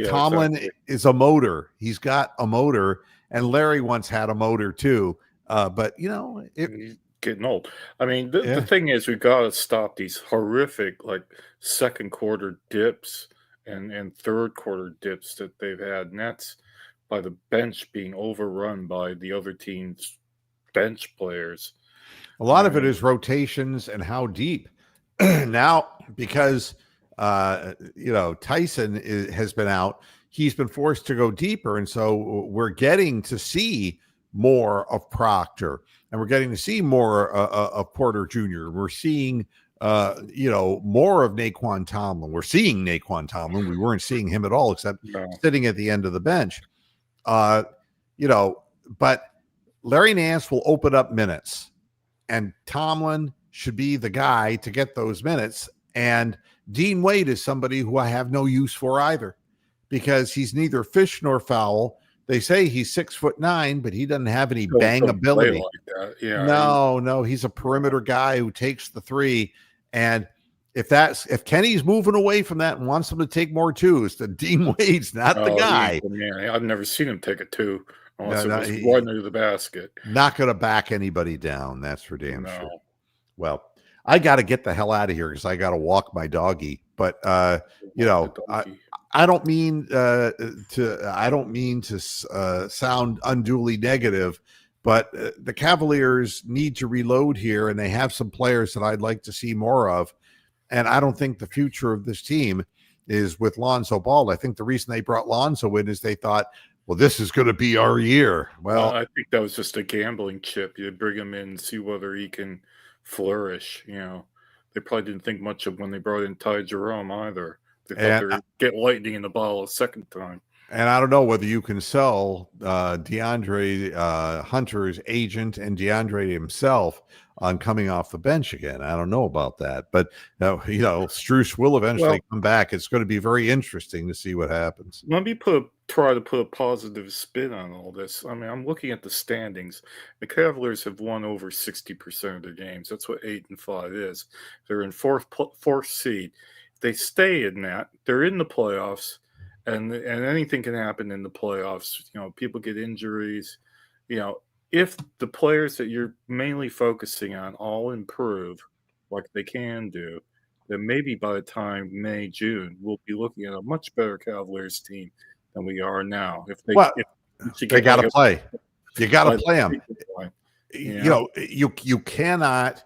Tomlin is a motor. He's got a motor, and Larry once had a motor too. But you know, he's getting old. I mean, the thing is, we've got to stop these horrific like second quarter dips and third quarter dips that they've had, and that's by the bench being overrun by the other team's bench players. A lot of it is rotations and how deep. Now, because you know, Tyson has been out, he's been forced to go deeper, and so we're getting to see more of Proctor, and we're getting to see more of Porter Jr. We're seeing you know, more of Naquan Tomlin. We're seeing Naquan Tomlin. We weren't seeing him at all except sitting at the end of the bench. You know, but Larry Nance will open up minutes, and Tomlin should be the guy to get those minutes. And Dean Wade is somebody who I have no use for either, because he's neither fish nor fowl. They say he's 6'9", but he doesn't have any bang ability. Like that. Yeah, no, he's a perimeter guy who takes the three. And if Kenny's moving away from that and wants them to take more twos, then Dean Wade's not the Oh, guy. man, I've never seen him take a 2 unless No, it no, was right under the basket. not going to back anybody down. That's for damn sure. No. Well, I got to get the hell out of here because I got to walk my doggy. But you know, I don't mean to sound unduly negative, but the Cavaliers need to reload here, and they have some players that I'd like to see more of. And I don't think the future of this team is with Lonzo Ball. I think the reason they brought Lonzo in is they thought, well, this is going to be our year. Well, I think that was just a gambling chip. You bring him in and see whether he can flourish. You know, they probably didn't think much of when they brought in Ty Jerome either. They thought they would get lightning in the bottle a second time. And I don't know whether you can sell DeAndre Hunter's agent and DeAndre himself on coming off the bench again. I don't know about that, but you know, Strus will eventually come back. It's going to be very interesting to see what happens. Let me try to put a positive spin on all this. I mean, I'm looking at the standings. The Cavaliers have won over 60% of their games. That's what 8-5 is. They're in fourth seed. If they stay in that, they're in the playoffs. And anything can happen in the playoffs. You know, people get injuries. You know, if the players that you're mainly focusing on all improve, like they can do, then maybe by the time May, June, we'll be looking at a much better Cavaliers team than we are now. If they got to play, you got to play them. You know, you cannot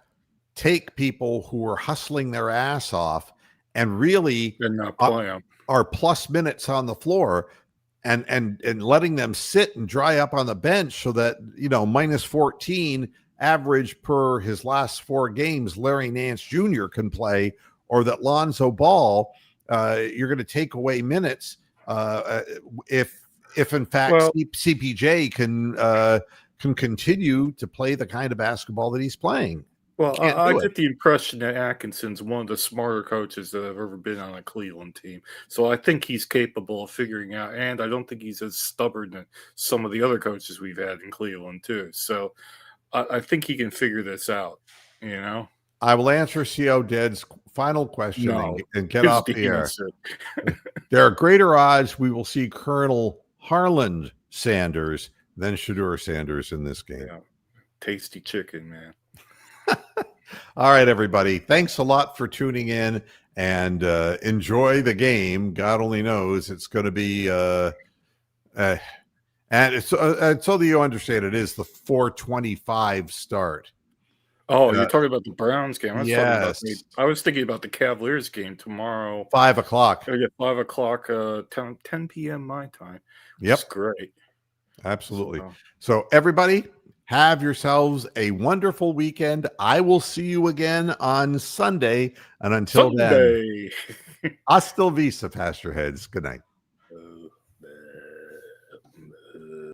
take people who are hustling their ass off and really not play them. Are plus minutes on the floor and letting them sit and dry up on the bench so that, you know, minus 14 average per his last 4 games, Larry Nance Jr. can play, or that Lonzo Ball, you're going to take away minutes if in fact CPJ can continue to play the kind of basketball that he's playing. Well, I get the impression that Atkinson's one of the smarter coaches that have ever been on a Cleveland team. So I think he's capable of figuring out, and I don't think he's as stubborn as some of the other coaches we've had in Cleveland too. So I think he can figure this out, you know? I will answer CO Dead's final question and get off the air. There are greater odds we will see Colonel Harland Sanders than Shedeur Sanders in this game. Yeah. Tasty chicken, man. All right, everybody. Thanks a lot for tuning in and enjoy the game. God only knows it's going to be and it's so that you understand, it is the 4:25 start. Oh, you're talking about the Browns game. Yes. I was thinking about the Cavaliers game tomorrow. 5 o'clock. Yeah, 5 o'clock, 10 p.m. my time. Yep. That's great. Absolutely. So everybody, have yourselves a wonderful weekend. I will see you again on Sunday. And until then, hasta la vista, Pastor Heads. Good night.